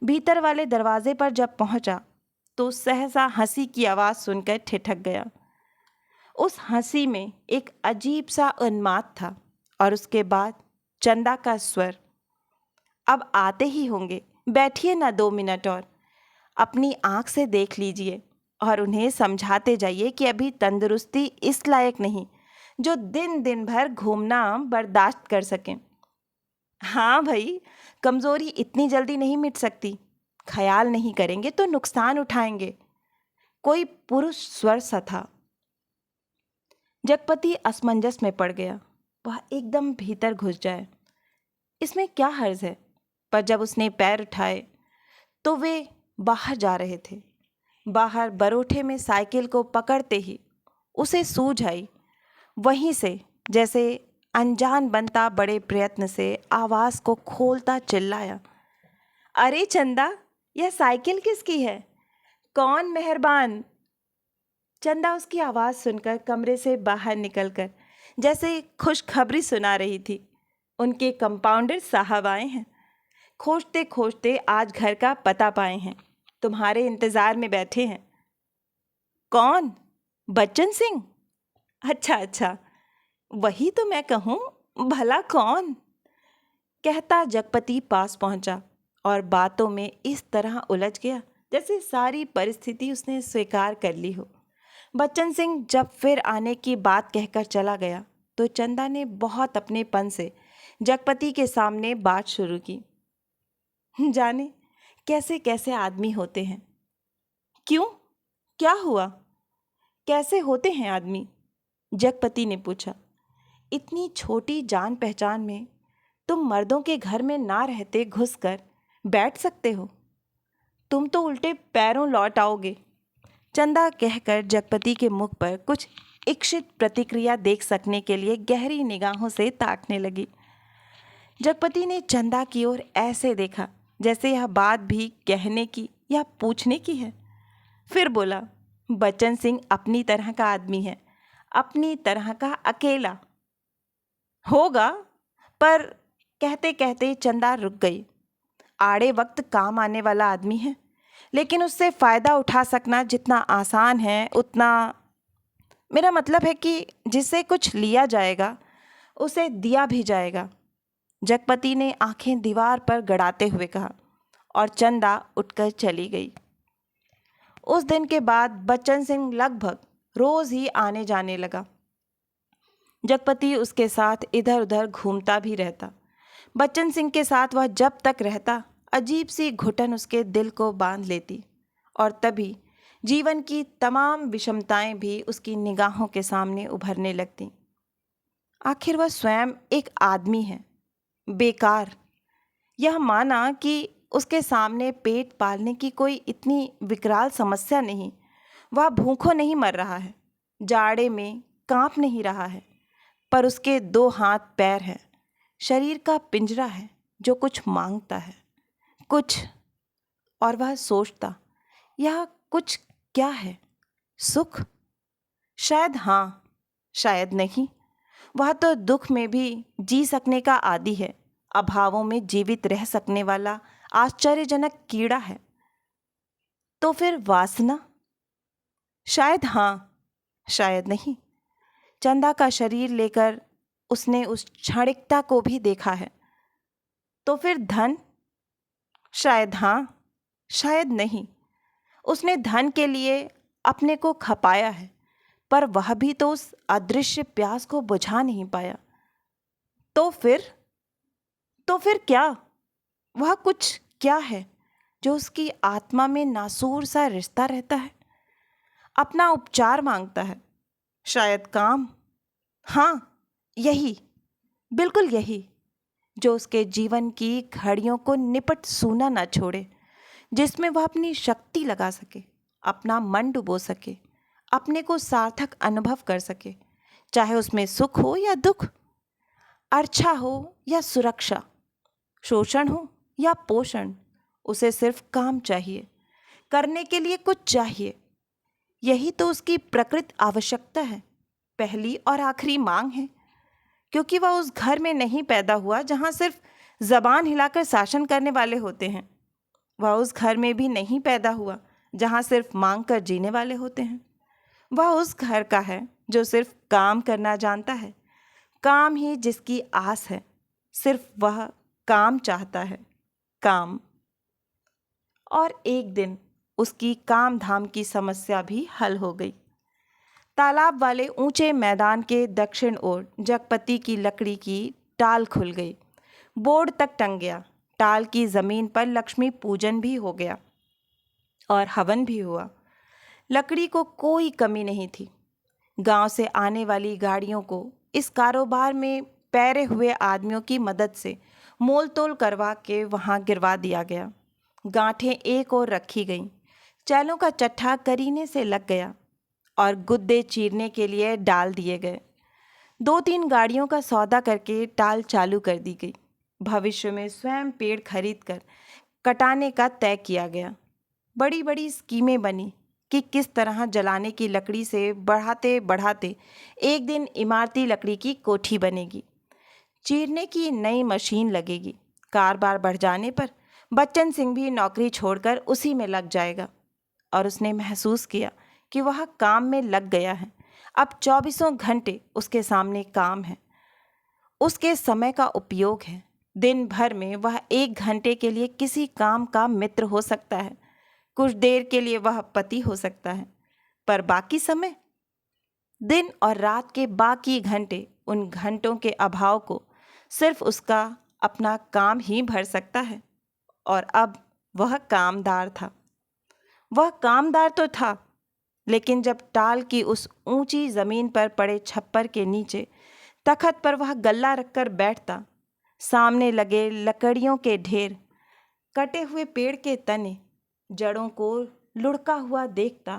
[SPEAKER 1] भीतर वाले दरवाजे पर जब पहुंचा तो सहसा हंसी की आवाज़ सुनकर ठिठक गया। उस हंसी में एक अजीब सा उन्माद था और उसके बाद चंदा का स्वर, अब आते ही होंगे, बैठिए ना 2 मिनट और अपनी आँख से देख लीजिए और उन्हें समझाते जाइए कि अभी तंदुरुस्ती इस लायक नहीं जो दिन दिन भर घूमना बर्दाश्त कर सकें। हाँ भाई, कमज़ोरी इतनी जल्दी नहीं मिट सकती। ख्याल नहीं करेंगे तो नुकसान उठाएंगे। कोई पुरुष स्वर सा था। जगपति असमंजस में पड़ गया। वह एकदम भीतर घुस जाए, इसमें क्या हर्ज है? पर जब उसने पैर उठाए तो वे बाहर जा रहे थे। बाहर बरोठे में साइकिल को पकड़ते ही उसे सूझ आई। वहीं से जैसे अनजान बनता बड़े प्रयत्न से आवाज़ को खोलता चिल्लाया, अरे चंदा, यह साइकिल किसकी है? कौन मेहरबान? चंदा उसकी आवाज़ सुनकर कमरे से बाहर निकलकर जैसे खुशखबरी सुना रही थी। उनके कंपाउंडर साहब आए हैं। खोजते खोजते आज घर का पता पाए हैं। तुम्हारे इंतज़ार में बैठे हैं। कौन? बच्चन सिंह? अच्छा अच्छा, वही तो मैं कहूँ, भला कौन? कहता जगपति पास पहुंचा और बातों में इस तरह उलझ गया जैसे सारी परिस्थिति उसने स्वीकार कर ली हो। बच्चन सिंह जब फिर आने की बात कहकर चला गया तो चंदा ने बहुत अपनेपन से जगपति के सामने बात शुरू की। जाने कैसे कैसे आदमी होते हैं। क्यों, क्या हुआ? कैसे होते हैं आदमी? जगपति ने पूछा। इतनी छोटी जान पहचान में तुम मर्दों के घर में ना रहते घुसकर बैठ सकते हो? तुम तो उल्टे पैरों लौट आओगे। चंदा कहकर जगपति के मुख पर कुछ इच्छित प्रतिक्रिया देख सकने के लिए गहरी निगाहों से ताकने लगी। जगपति ने चंदा की ओर ऐसे देखा जैसे यह बात भी कहने की या पूछने की है। फिर बोला, बच्चन सिंह अपनी तरह का आदमी है, अपनी तरह का अकेला होगा। पर कहते कहते चंदा रुक गई। आड़े वक्त काम आने वाला आदमी है, लेकिन उससे फ़ायदा उठा सकना जितना आसान है उतना, मेरा मतलब है कि जिससे कुछ लिया जाएगा उसे दिया भी जाएगा। जगपति ने आंखें दीवार पर गड़ाते हुए कहा और चंदा उठकर चली गई। उस दिन के बाद बच्चन सिंह लगभग रोज़ ही आने जाने लगा। जगपति उसके साथ इधर उधर घूमता भी रहता। बच्चन सिंह के साथ वह जब तक रहता अजीब सी घुटन उसके दिल को बांध लेती और तभी जीवन की तमाम विषमताएं भी उसकी निगाहों के सामने उभरने लगती। आखिर वह स्वयं एक आदमी है, बेकार। यह माना कि उसके सामने पेट पालने की कोई इतनी विकराल समस्या नहीं। वह भूखों नहीं मर रहा है, जाड़े में कांप नहीं रहा है, पर उसके 2 हाथ पैर हैं, शरीर का पिंजरा है जो कुछ मांगता है, कुछ। और वह सोचता, यह कुछ क्या है? सुख? शायद हाँ, शायद नहीं। वह तो दुख में भी जी सकने का आदी है, अभावों में जीवित रह सकने वाला आश्चर्यजनक कीड़ा है। तो फिर वासना? शायद हाँ, शायद नहीं। चंदा का शरीर लेकर उसने उस क्षणिकता को भी देखा है। तो फिर धन? शायद हाँ, शायद नहीं। उसने धन के लिए अपने को खपाया है, पर वह भी तो उस अदृश्य प्यास को बुझा नहीं पाया। तो फिर क्या? वह कुछ क्या है जो उसकी आत्मा में नासूर सा रिश्ता रहता है, अपना उपचार मांगता है? शायद काम? हाँ, यही, बिल्कुल यही, जो उसके जीवन की घड़ियों को निपट सूना ना छोड़े, जिसमें वह अपनी शक्ति लगा सके, अपना मन डुबो सके, अपने को सार्थक अनुभव कर सके, चाहे उसमें सुख हो या दुख, अर्छा हो या सुरक्षा, शोषण हो या पोषण। उसे सिर्फ काम चाहिए, करने के लिए कुछ चाहिए। यही तो उसकी प्रकृत आवश्यकता है, पहली और आखिरी मांग है। क्योंकि वह उस घर में नहीं पैदा हुआ जहाँ सिर्फ जबान हिलाकर शासन करने वाले होते हैं। वह उस घर में भी नहीं पैदा हुआ जहाँ सिर्फ मांग कर जीने वाले होते हैं। वह उस घर का है जो सिर्फ काम करना जानता है, काम ही जिसकी आस है, सिर्फ वह काम चाहता है, काम। और एक दिन उसकी काम धाम की समस्या भी हल हो गई। तालाब वाले ऊंचे मैदान के दक्षिण ओर जगपति की लकड़ी की टाल खुल गई, बोर्ड तक टंग गया। टाल की जमीन पर लक्ष्मी पूजन भी हो गया और हवन भी हुआ। लकड़ी को कोई कमी नहीं थी। गांव से आने वाली गाड़ियों को इस कारोबार में पैरे हुए आदमियों की मदद से मोल तोल करवा के वहां गिरवा दिया गया। गांठें एक और रखी गईं, चैलों का चट्ठा करीने से लग गया और गुद्दे चीरने के लिए डाल दिए गए। 2-3 गाड़ियों का सौदा करके टाल चालू कर दी गई। भविष्य में स्वयं पेड़ खरीद कर कटाने का तय किया गया। बड़ी बड़ी स्कीमें बनी कि किस तरह जलाने की लकड़ी से बढ़ाते बढ़ाते एक दिन इमारती लकड़ी की कोठी बनेगी, चीरने की नई मशीन लगेगी। कारोबार बढ़ जाने पर बच्चन सिंह भी नौकरी छोड़कर उसी में लग जाएगा और उसने महसूस किया कि वह काम में लग गया है। अब 24 घंटे उसके सामने काम है, उसके समय का उपयोग है। दिन भर में वह 1 घंटे के लिए किसी काम का मित्र हो सकता है, कुछ देर के लिए वह पति हो सकता है, पर बाकी समय, दिन और रात के बाकी घंटे, उन घंटों के अभाव को सिर्फ उसका अपना काम ही भर सकता है। और अब वह कामदार था। वह कामदार तो था, लेकिन जब टाल की उस ऊंची जमीन पर पड़े छप्पर के नीचे तखत पर वह गल्ला रखकर बैठता, सामने लगे लकड़ियों के ढेर, कटे हुए पेड़ के तने, जड़ों को लुढ़का हुआ देखता,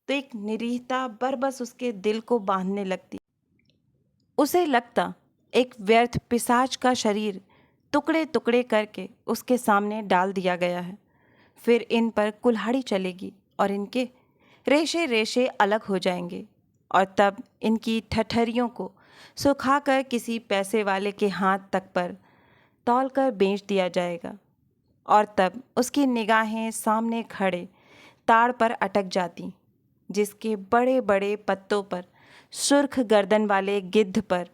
[SPEAKER 1] तो एक निरीहता बरबस उसके दिल को बांधने लगती। उसे लगता एक व्यर्थ पिशाच का शरीर टुकड़े टुकड़े करके उसके सामने डाल दिया गया है। फिर इन पर कुल्हाड़ी चलेगी और इनके रेशे रेशे अलग हो जाएंगे, और तब इनकी ठठरियों को सुखाकर किसी पैसे वाले के हाथ तक पर तौल कर बेच दिया जाएगा। और तब उसकी निगाहें सामने खड़े ताड़ पर अटक जाती, जिसके बड़े बड़े पत्तों पर सुर्ख गर्दन वाले गिद्ध पर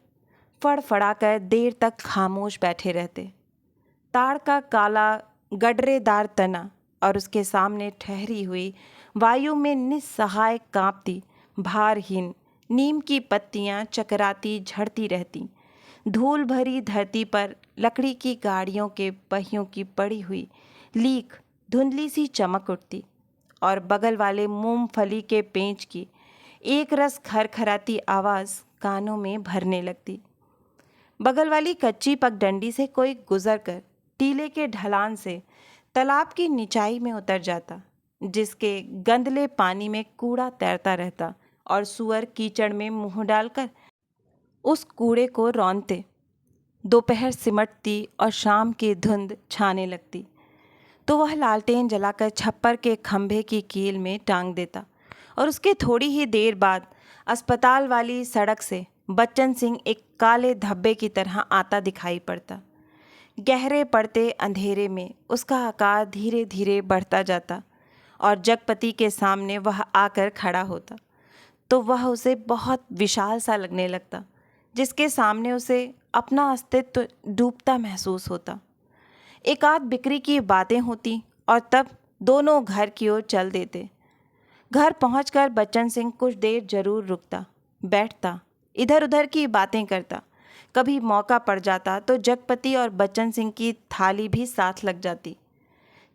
[SPEAKER 1] फड़फड़ाकर देर तक खामोश बैठे रहते। ताड़ का काला गडरेदार तना और उसके सामने ठहरी हुई वायु में निस्सहाय कांपती भारहीन नीम की पत्तियां चकराती झड़ती रहती। धूल भरी धरती पर लकड़ी की गाड़ियों के पहियों की पड़ी हुई लीक धुंधली सी चमक उठती, और बगल वाले मूंगफली के पेंच की एक रस खरखराती आवाज़ कानों में भरने लगती। बगल वाली कच्ची पगडंडी से कोई गुजरकर टीले के ढलान से तालाब की निचाई में उतर जाता, जिसके गंदले पानी में कूड़ा तैरता रहता, और सूअर कीचड़ में मुंह डालकर उस कूड़े को रौंदते। दोपहर सिमटती और शाम की धुंध छाने लगती, तो वह लालटेन जलाकर छप्पर के खंभे की कील में टांग देता, और उसके थोड़ी ही देर बाद अस्पताल वाली सड़क से बच्चन सिंह एक काले धब्बे की तरह आता दिखाई पड़ता। गहरे पड़ते अंधेरे में उसका आकार धीरे धीरे बढ़ता जाता, और जगपति के सामने वह आकर खड़ा होता, तो वह उसे बहुत विशाल सा लगने लगता, जिसके सामने उसे अपना अस्तित्व डूबता महसूस होता। एक आध बिक्री की बातें होती, और तब दोनों घर की ओर चल देते। घर पहुंचकर बच्चन सिंह कुछ देर जरूर रुकता, बैठता, इधर उधर की बातें करता। कभी मौका पड़ जाता तो जगपति और बच्चन सिंह की थाली भी साथ लग जाती।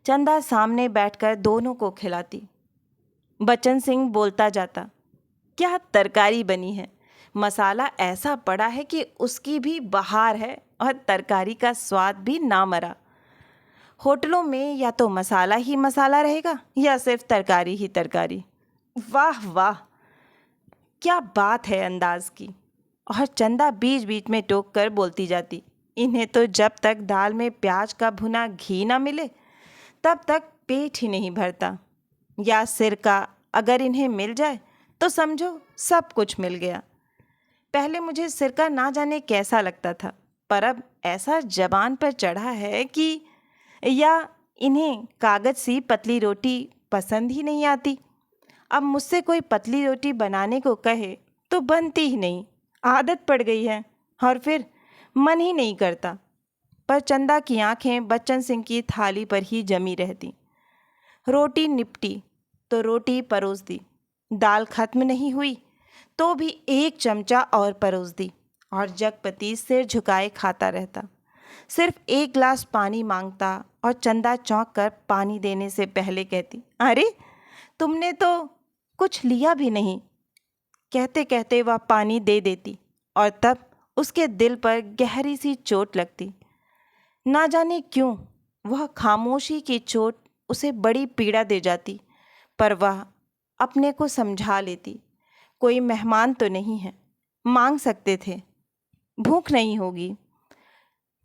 [SPEAKER 1] चंदा सामने बैठकर दोनों को खिलाती। बच्चन सिंह बोलता जाता, क्या तरकारी बनी है, मसाला ऐसा पड़ा है कि उसकी भी बहार है, और तरकारी का स्वाद भी ना मरा। होटलों में या तो मसाला ही मसाला रहेगा या सिर्फ तरकारी ही तरकारी। वाह वाह, क्या बात है अंदाज की। और चंदा बीच बीच में टोक कर बोलती जाती, इन्हें तो जब तक दाल में प्याज का भुना घी ना मिले तब तक पेट ही नहीं भरता, या सिरका अगर इन्हें मिल जाए तो समझो सब कुछ मिल गया। पहले मुझे सिरका ना जाने कैसा लगता था, पर अब ऐसा जबान पर चढ़ा है कि या इन्हें कागज सी पतली रोटी पसंद ही नहीं आती। अब मुझसे कोई पतली रोटी बनाने को कहे तो बनती ही नहीं, आदत पड़ गई है, और फिर मन ही नहीं करता। पर चंदा की आंखें बच्चन सिंह की थाली पर ही जमी रहती। रोटी निपटी तो रोटी परोस दी, दाल खत्म नहीं हुई तो भी एक चमचा और परोस दी, और जगपति सिर झुकाए खाता रहता। सिर्फ एक गिलास पानी मांगता, और चंदा चौंक कर पानी देने से पहले कहती, अरे तुमने तो कुछ लिया भी नहीं। कहते कहते वह पानी दे देती, और तब उसके दिल पर गहरी सी चोट लगती। ना जाने क्यों वह खामोशी की चोट उसे बड़ी पीड़ा दे जाती, पर वह अपने को समझा लेती, कोई मेहमान तो नहीं है, मांग सकते थे, भूख नहीं होगी।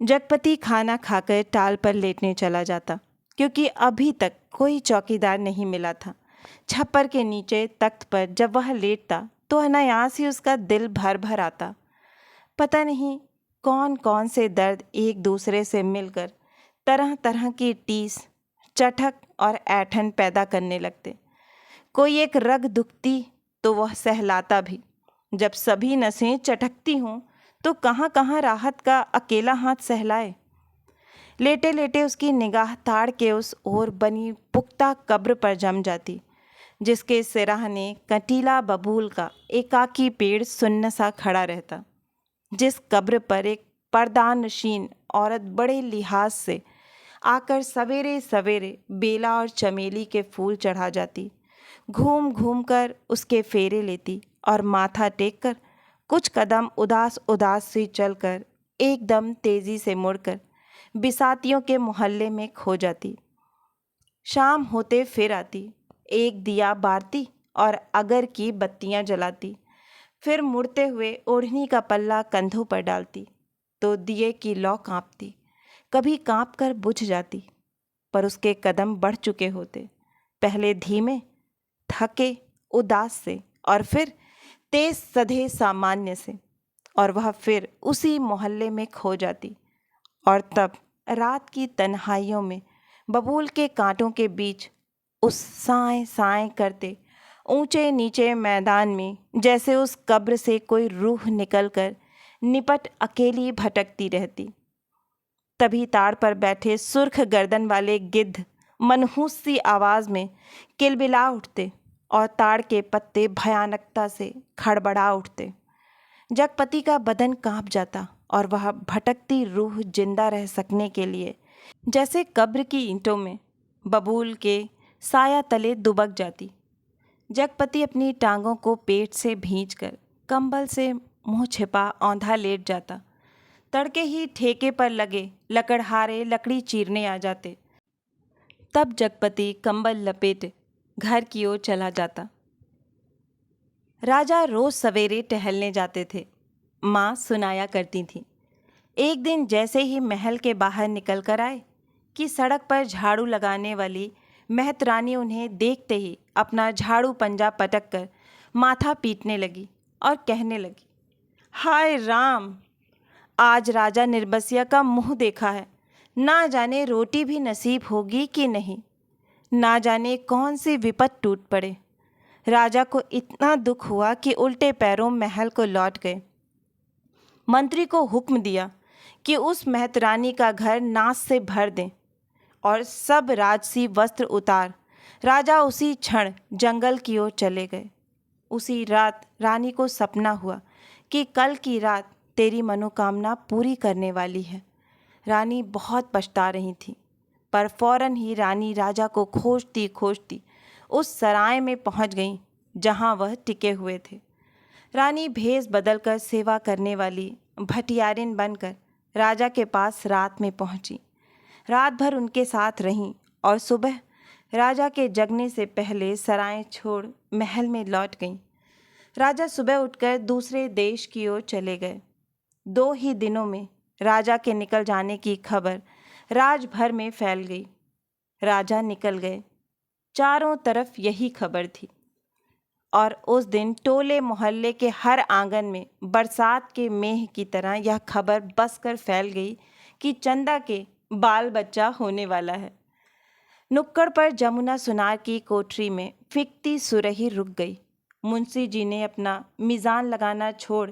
[SPEAKER 1] जगपति खाना खाकर टाल पर लेटने चला जाता, क्योंकि अभी तक कोई चौकीदार नहीं मिला था। छप्पर के नीचे तख्त पर जब वह लेटता तो अनायास ही उसका दिल भर भर आता। पता नहीं कौन कौन से दर्द एक दूसरे से मिलकर तरह तरह की टीस, चटक और ऐठन पैदा करने लगते। कोई एक रग दुखती तो वह सहलाता भी। जब सभी नसें चटकती हों तो कहाँ कहाँ राहत का अकेला हाथ सहलाए। लेटे लेटे उसकी निगाह ताड़ के उस ओर बनी पुख्ता कब्र पर जम जाती, जिसके सिरहाने कंटीला बबूल का एकाकी पेड़ सुन्न सा खड़ा रहता, जिस कब्र पर एक पर्दानशीन औरत बड़े लिहाज से आकर सवेरे सवेरे बेला और चमेली के फूल चढ़ा जाती, घूम घूम कर उसके फेरे लेती और माथा टेक कर कुछ कदम उदास उदास सी चलकर एकदम तेजी से मुड़कर बिसातियों के मोहल्ले में खो जाती। शाम होते फिर आती, एक दिया बारती और अगर की बत्तियां जलाती, फिर मुड़ते हुए ओढ़नी का पल्ला कंधों पर डालती तो दिए की लौ कांपती, कभी कांप कर बुझ जाती, पर उसके कदम बढ़ चुके होते, पहले धीमे, थके, उदास से और फिर तेज सधे सामान्य से, और वह फिर उसी मोहल्ले में खो जाती। और तब रात की तन्हाइयों में बबूल के कांटों के बीच उस साएं साएं करते ऊंचे नीचे मैदान में जैसे उस कब्र से कोई रूह निकलकर निपट अकेली भटकती रहती। तभी ताड़ पर बैठे सुर्ख गर्दन वाले गिद्ध मनहूस सी आवाज में किलबिला उठते और ताड़ के पत्ते भयानकता से खड़बड़ा उठते। जगपति का बदन कांप जाता और वह भटकती रूह जिंदा रह सकने के लिए जैसे कब्र की ईंटों में बबूल के साया तले दुबक जाती। जगपति अपनी टांगों को पेट से भींचकर कंबल से मुंह छिपा औंधा लेट जाता। तड़के ही ठेके पर लगे लकड़हारे लकड़ी चीरने आ जाते। तब जगपति कंबल लपेटे घर की ओर चला जाता। राजा रोज सवेरे टहलने जाते थे, माँ सुनाया करती थी। एक दिन जैसे ही महल के बाहर निकल कर आए कि सड़क पर झाड़ू लगाने वाली मेहतरानी उन्हें देखते ही अपना झाड़ू पंजा पटक कर माथा पीटने लगी और कहने लगी, हाय राम, आज राजा निर्बसिया का मुंह देखा है, ना जाने रोटी भी नसीब होगी कि नहीं, ना जाने कौन सी विपत टूट पड़े। राजा को इतना दुख हुआ कि उल्टे पैरों महल को लौट गए। मंत्री को हुक्म दिया कि उस मेहतरानी का घर नाश से भर दें और सब राजसी वस्त्र उतार राजा उसी क्षण जंगल की ओर चले गए। उसी रात रानी को सपना हुआ कि कल की रात तेरी मनोकामना पूरी करने वाली है। रानी बहुत पछता रही थी, पर फौरन ही रानी राजा को खोजती खोजती उस सराय में पहुंच गई जहां वह टिके हुए थे। रानी भेष बदलकर सेवा करने वाली भटियारिन बनकर राजा के पास रात में पहुंची। रात भर उनके साथ रहीं और सुबह राजा के जगने से पहले सराय छोड़ महल में लौट गईं। राजा सुबह उठकर दूसरे देश की ओर चले गए। 2 ही दिनों में राजा के निकल जाने की खबर राजभर में फैल गई। राजा निकल गए, चारों तरफ यही खबर थी। और उस दिन टोले मोहल्ले के हर आंगन में बरसात के मेह की तरह यह खबर बस कर फैल गई कि चंदा के बाल बच्चा होने वाला है। नुक्कड़ पर जमुना सुनार की कोठरी में फिकती सुरही रुक गई। मुंशी जी ने अपना मिजान लगाना छोड़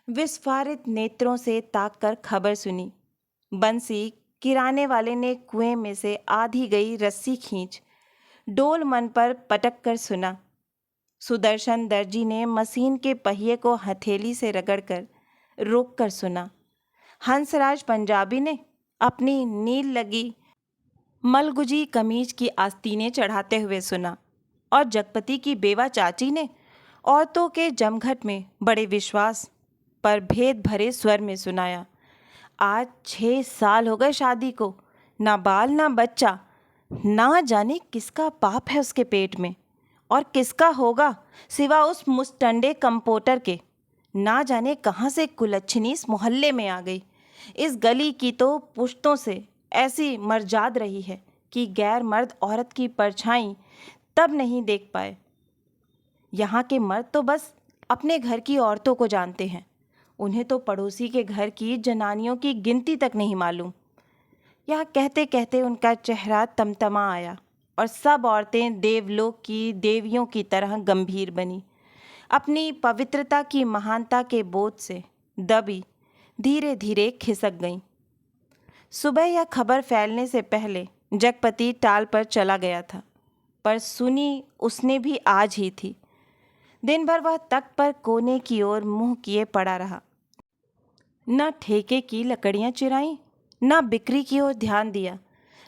[SPEAKER 1] विस्फारित नेत्रों से ताक कर खबर सुनी। बंसी किराने वाले ने कुएं में से आधी गई रस्सी खींच डोल मन पर पटक कर सुना। सुदर्शन दर्जी ने मशीन के पहिए को हथेली से रगड़कर रोक कर सुना। हंसराज पंजाबी ने अपनी नील लगी मलगुजी कमीज की आस्तीनें चढ़ाते हुए सुना। और जगपति की बेवा चाची ने औरतों के जमघट में बड़े विश्वास पर भेद भरे स्वर में सुनाया, आज 6 साल हो गए शादी को, ना बाल ना बच्चा, ना जाने किसका पाप है उसके पेट में और किसका होगा सिवा उस मुस्टंडे कंपोटर के। ना जाने कहाँ से कुलच्छनी इस मोहल्ले में आ गई। इस गली की तो पुश्तों से ऐसी मर्जाद रही है कि गैर मर्द औरत की परछाई तब नहीं देख पाए। यहाँ के मर्द तो बस अपने घर की औरतों को जानते हैं, उन्हें तो पड़ोसी के घर की जनानियों की गिनती तक नहीं मालूम। यह कहते कहते उनका चेहरा तमतमा आया और सब औरतें देवलोक की देवियों की तरह गंभीर बनी। अपनी पवित्रता की महानता के बोझ से दबी धीरे धीरे खिसक गईं। सुबह यह खबर फैलने से पहले जगपति टाल पर चला गया था, पर सुनी उसने भी आज ही थी। दिन भर वह तख्त पर कोने की ओर मुंह किए पड़ा रहा। न ठेके की लकड़ियां चिराई, न बिक्री की ओर ध्यान दिया,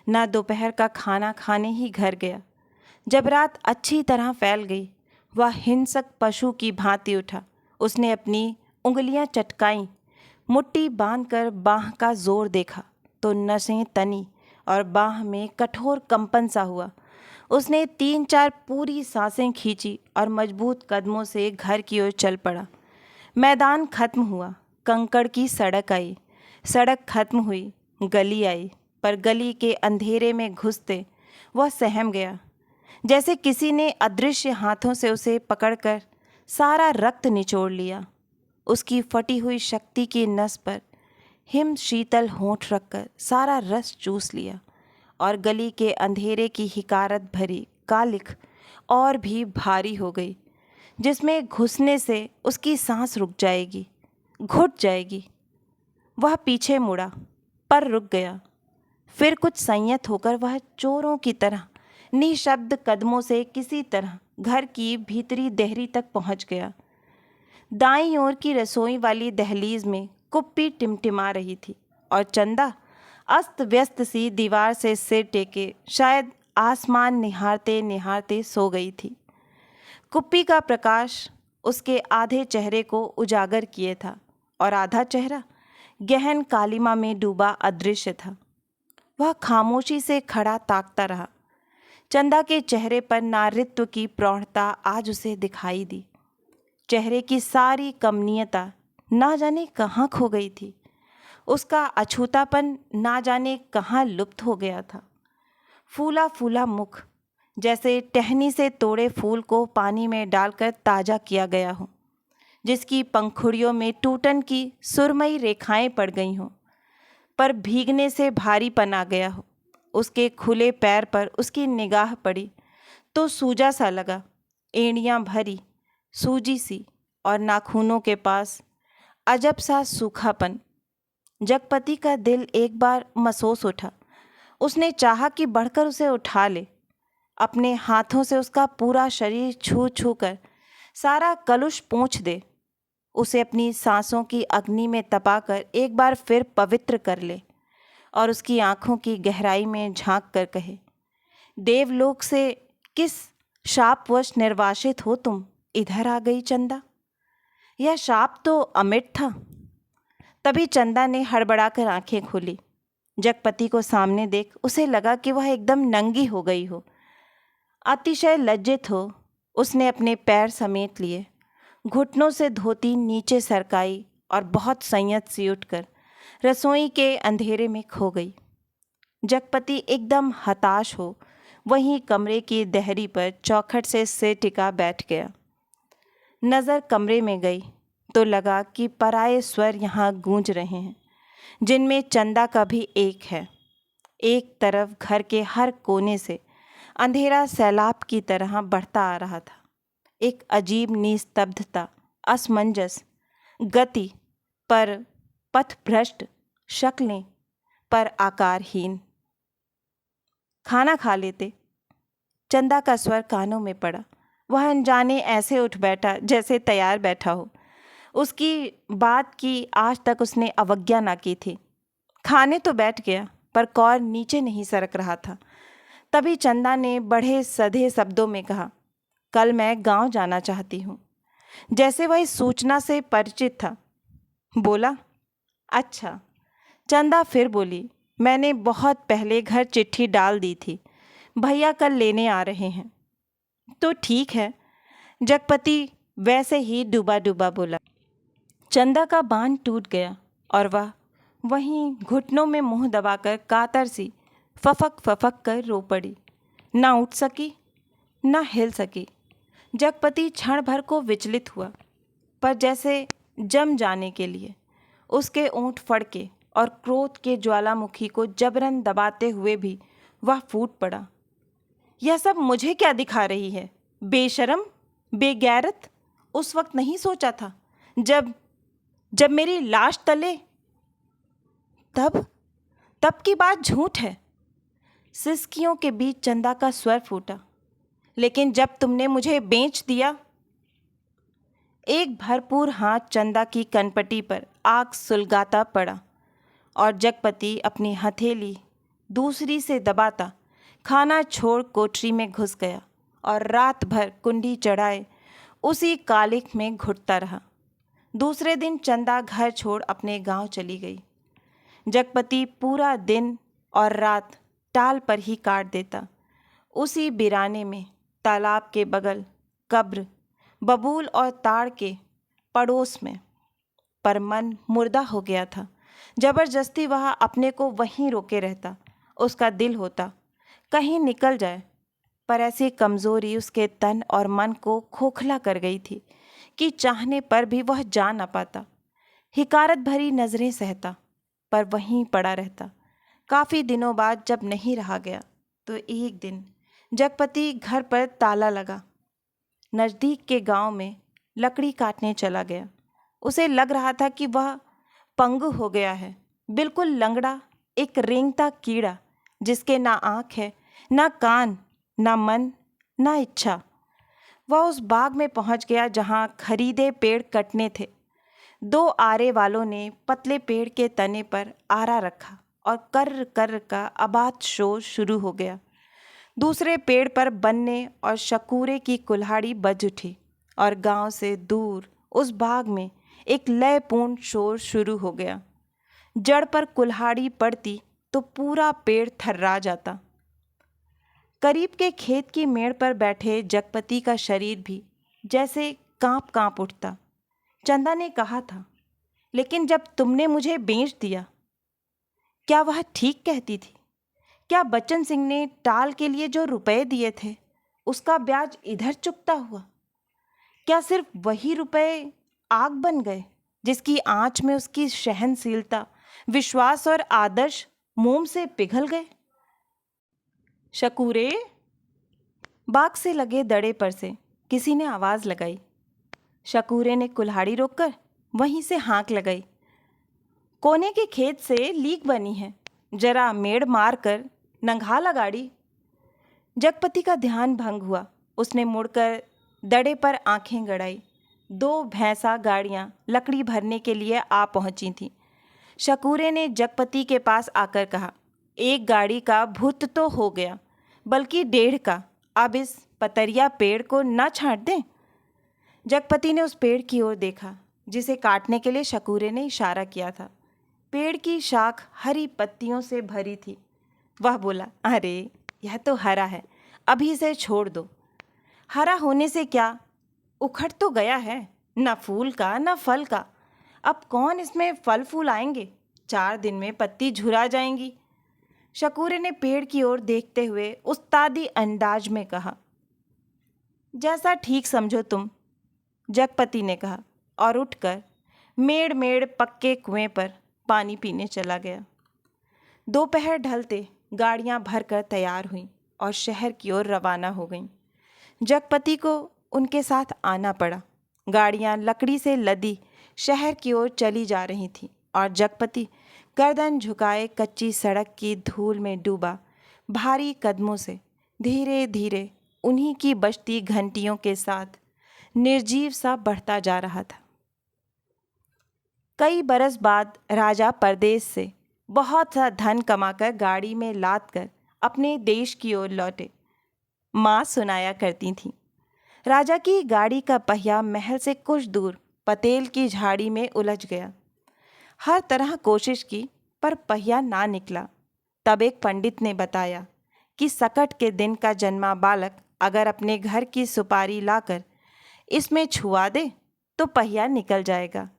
[SPEAKER 1] न दोपहर का खाना खाने ही घर गया। जब रात अच्छी तरह फैल गई, वह हिंसक पशु की भांति उठा। उसने अपनी उंगलियां चटकाईं, मुट्ठी बांधकर बाँह का जोर देखा तो नसें तनी और बाँह में कठोर कंपन सा हुआ। उसने 3-4 पूरी सांसें खींची और मजबूत कदमों से घर की ओर चल पड़ा। मैदान खत्म हुआ, कंकड़ की सड़क आई, सड़क खत्म हुई, गली आई, पर गली के अंधेरे में घुसते वह सहम गया, जैसे किसी ने अदृश्य हाथों से उसे पकड़कर सारा रक्त निचोड़ लिया। उसकी फटी हुई शक्ति की नस पर हिम शीतल होंठ रखकर सारा रस चूस लिया और गली के अंधेरे की हिकारत भरी कालिख और भी भारी हो गई, जिसमें घुसने से उसकी सांस रुक जाएगी, घुट जाएगी। वह पीछे मुड़ा पर रुक गया। फिर कुछ संयत होकर वह चोरों की तरह निशब्द कदमों से किसी तरह घर की भीतरी देहरी तक पहुंच गया। दाईं ओर की रसोई वाली दहलीज में कुप्पी टिमटिमा रही थी और चंदा अस्त व्यस्त सी दीवार से सिर टेके शायद आसमान निहारते निहारते सो गई थी। कुप्पी का प्रकाश उसके आधे चेहरे को उजागर किए था और आधा चेहरा गहन कालिमा में डूबा अदृश्य था। वह खामोशी से खड़ा ताकता रहा। चंदा के चेहरे पर नारित्व की प्रौढ़ता आज उसे दिखाई दी। चेहरे की सारी कमनीयता ना जाने कहाँ खो गई थी। उसका अछूतापन ना जाने कहाँ लुप्त हो गया था। फूला फूला मुख, जैसे टहनी से तोड़े फूल को पानी में डालकर ताज़ा किया गया हो, जिसकी पंखुड़ियों में टूटन की सुरमई रेखाएं पड़ गई हों, पर भीगने से भारीपन आ गया हो। उसके खुले पैर पर उसकी निगाह पड़ी तो सूजा सा लगा, एड़ियाँ भरी, सूजी सी, और नाखूनों के पास अजब सा सूखापन। जगपति का दिल एक बार मसोस उठा। उसने चाहा कि बढ़कर उसे उठा ले, अपने हाथों से उसका पूरा शरीर छू छू कर सारा कलुष पोंछ दे, उसे अपनी सांसों की अग्नि में तपाकर एक बार फिर पवित्र कर ले और उसकी आँखों की गहराई में झांक कर कहे, देवलोक से किस शापवश निर्वासित हो तुम इधर आ गई चंदा? यह शाप तो अमिट था। तभी चंदा ने हड़बड़ाकर आंखें खोली। जगपति को सामने देख उसे लगा कि वह एकदम नंगी हो गई हो। अतिशय लज्जित हो उसने अपने पैर समेट लिए, घुटनों से धोती नीचे सरकाई और बहुत संयत सी उठकर रसोई के अंधेरे में खो गई। जगपति एकदम हताश हो वहीं कमरे की देहरी पर चौखट से सिर टिका बैठ गया। नज़र कमरे में गई तो लगा कि पराये स्वर यहाँ गूंज रहे हैं, जिनमें चंदा का भी एक है। एक तरफ घर के हर कोने से अंधेरा सैलाब की तरह बढ़ता आ रहा था। एक अजीब निस्तब्धता, असमंजस, गति पर पथभ्रष्ट, शक्लें पर आकारहीन। खाना खा लेते, चंदा का स्वर कानों में पड़ा। वह अनजाने ऐसे उठ बैठा जैसे तैयार बैठा हो। उसकी बात की आज तक उसने अवज्ञा ना की थी। खाने तो बैठ गया, पर कौर नीचे नहीं सरक रहा था। तभी चंदा ने बड़े सधे शब्दों में कहा, कल मैं गांव जाना चाहती हूँ। जैसे वह इस सूचना से परिचित था। बोला, अच्छा। चंदा फिर बोली, मैंने बहुत पहले घर चिट्ठी डाल दी थी, भैया कल लेने आ रहे हैं। तो ठीक है, जगपति वैसे ही डूबा डूबा बोला। चंदा का बांध टूट गया और वह वहीं घुटनों में मुंह दबाकर कातर सी फफक फफक कर रो पड़ी। ना उठ सकी, ना हिल सकी। जगपति क्षण भर को विचलित हुआ, पर जैसे जम जाने के लिए उसके ओंठ फड़के और क्रोध के ज्वालामुखी को जबरन दबाते हुए भी वह फूट पड़ा। यह सब मुझे क्या दिखा रही है? बेशरम, बेगैरत। उस वक्त नहीं सोचा था जब मेरी लाश तले? तब तब की बात झूठ है। सिसकियों के बीच चंदा का स्वर फूटा। लेकिन जब तुमने मुझे बेच दिया। एक भरपूर हाथ चंदा की कनपटी पर आग सुलगाता पड़ा और जगपति अपनी हथेली दूसरी से दबाता खाना छोड़ कोठरी में घुस गया और रात भर कुंडी चढ़ाए उसी कालिख में घुटता रहा। दूसरे दिन चंदा घर छोड़ अपने गांव चली गई। जगपति पूरा दिन और रात टाल पर ही काट देता। उसी बिराने में तालाब के बगल कब्र बबूल और ताड़ के पड़ोस में। पर मन मुर्दा हो गया था। जबरदस्ती वह अपने को वहीं रोके रहता। उसका दिल होता कहीं निकल जाए, पर ऐसी कमज़ोरी उसके तन और मन को खोखला कर गई थी कि चाहने पर भी वह जा न पाता। हिकारत भरी नज़रें सहता, पर वहीं पड़ा रहता। काफ़ी दिनों बाद जब नहीं रहा गया तो एक दिन जगपति घर पर ताला लगा नज़दीक के गांव में लकड़ी काटने चला गया। उसे लग रहा था कि वह पंगु हो गया है, बिल्कुल लंगड़ा, एक रेंगता कीड़ा जिसके ना आँख है, ना कान, ना मन, ना इच्छा। वह उस बाग में पहुंच गया जहां खरीदे पेड़ कटने थे। दो आरे वालों ने पतले पेड़ के तने पर आरा रखा और कर्र कर्र का आबाद शोर शुरू हो गया। दूसरे पेड़ पर बन्ने और शकूरे की कुल्हाड़ी बज उठी और गांव से दूर उस बाग में एक लयपूर्ण शोर शुरू हो गया। जड़ पर कुल्हाड़ी पड़ती तो पूरा पेड़ थर्रा जाता। करीब के खेत की मेड़ पर बैठे जगपति का शरीर भी जैसे कांप कांप उठता। चंदा ने कहा था, लेकिन जब तुमने मुझे बेच दिया, क्या वह ठीक कहती थी? क्या बच्चन सिंह ने टाल के लिए जो रुपए दिए थे उसका ब्याज इधर चुकता हुआ? क्या सिर्फ वही रुपए आग बन गए जिसकी आंच में उसकी सहनशीलता, विश्वास और आदर्श मोम से पिघल गए? शकूरे, बाग से लगे दड़े पर से किसी ने आवाज़ लगाई। शकूरे ने कुल्हाड़ी रोककर वहीं से हाँक लगाई। कोने के खेत से लीक बनी है, जरा मेड़ मार कर नंगा गाड़ी। जगपति का ध्यान भंग हुआ। उसने मुड़कर दड़े पर आंखें गड़ाई। दो भैंसा गाड़ियां लकड़ी भरने के लिए आ पहुंची थीं। शकूरे ने जगपति के पास आकर कहा, एक गाड़ी का भूत तो हो गया, बल्कि 1.5 का। अब इस पतरिया पेड़ को न छांट दें। जगपति ने उस पेड़ की ओर देखा जिसे काटने के लिए शकूरे ने इशारा किया था। पेड़ की शाख हरी पत्तियों से भरी थी। वह बोला, अरे यह तो हरा है, अभी इसे छोड़ दो। हरा होने से क्या, उखड़ तो गया है, न फूल का न फल का। अब कौन इसमें फल फूल आएंगे? 4 दिन में पत्ती झुरा जाएंगी। शकूरे ने पेड़ की ओर देखते हुए उस्तादी अंदाज में कहा, जैसा ठीक समझो तुम। जगपति ने कहा और उठकर मेड़ मेड़ पक्के कुएं पर पानी पीने चला गया। दोपहर ढलते गाड़ियां भरकर तैयार हुईं और शहर की ओर रवाना हो गईं। जगपति को उनके साथ आना पड़ा। गाड़ियां लकड़ी से लदी शहर की ओर चली जा रही थीं और जगपति गर्दन झुकाए कच्ची सड़क की धूल में डूबा भारी कदमों से धीरे धीरे उन्हीं की बजती घंटियों के साथ निर्जीव सा बढ़ता जा रहा था। कई बरस बाद राजा परदेश से बहुत सा धन कमाकर गाड़ी में लाद कर अपने देश की ओर लौटे। माँ सुनाया करती थीं, राजा की गाड़ी का पहिया महल से कुछ दूर पतेल की झाड़ी में उलझ गया। हर तरह कोशिश की पर पहिया ना निकला। तब एक पंडित ने बताया कि सकट के दिन का जन्मा बालक अगर अपने घर की सुपारी लाकर इसमें छुआ दे तो पहिया निकल जाएगा।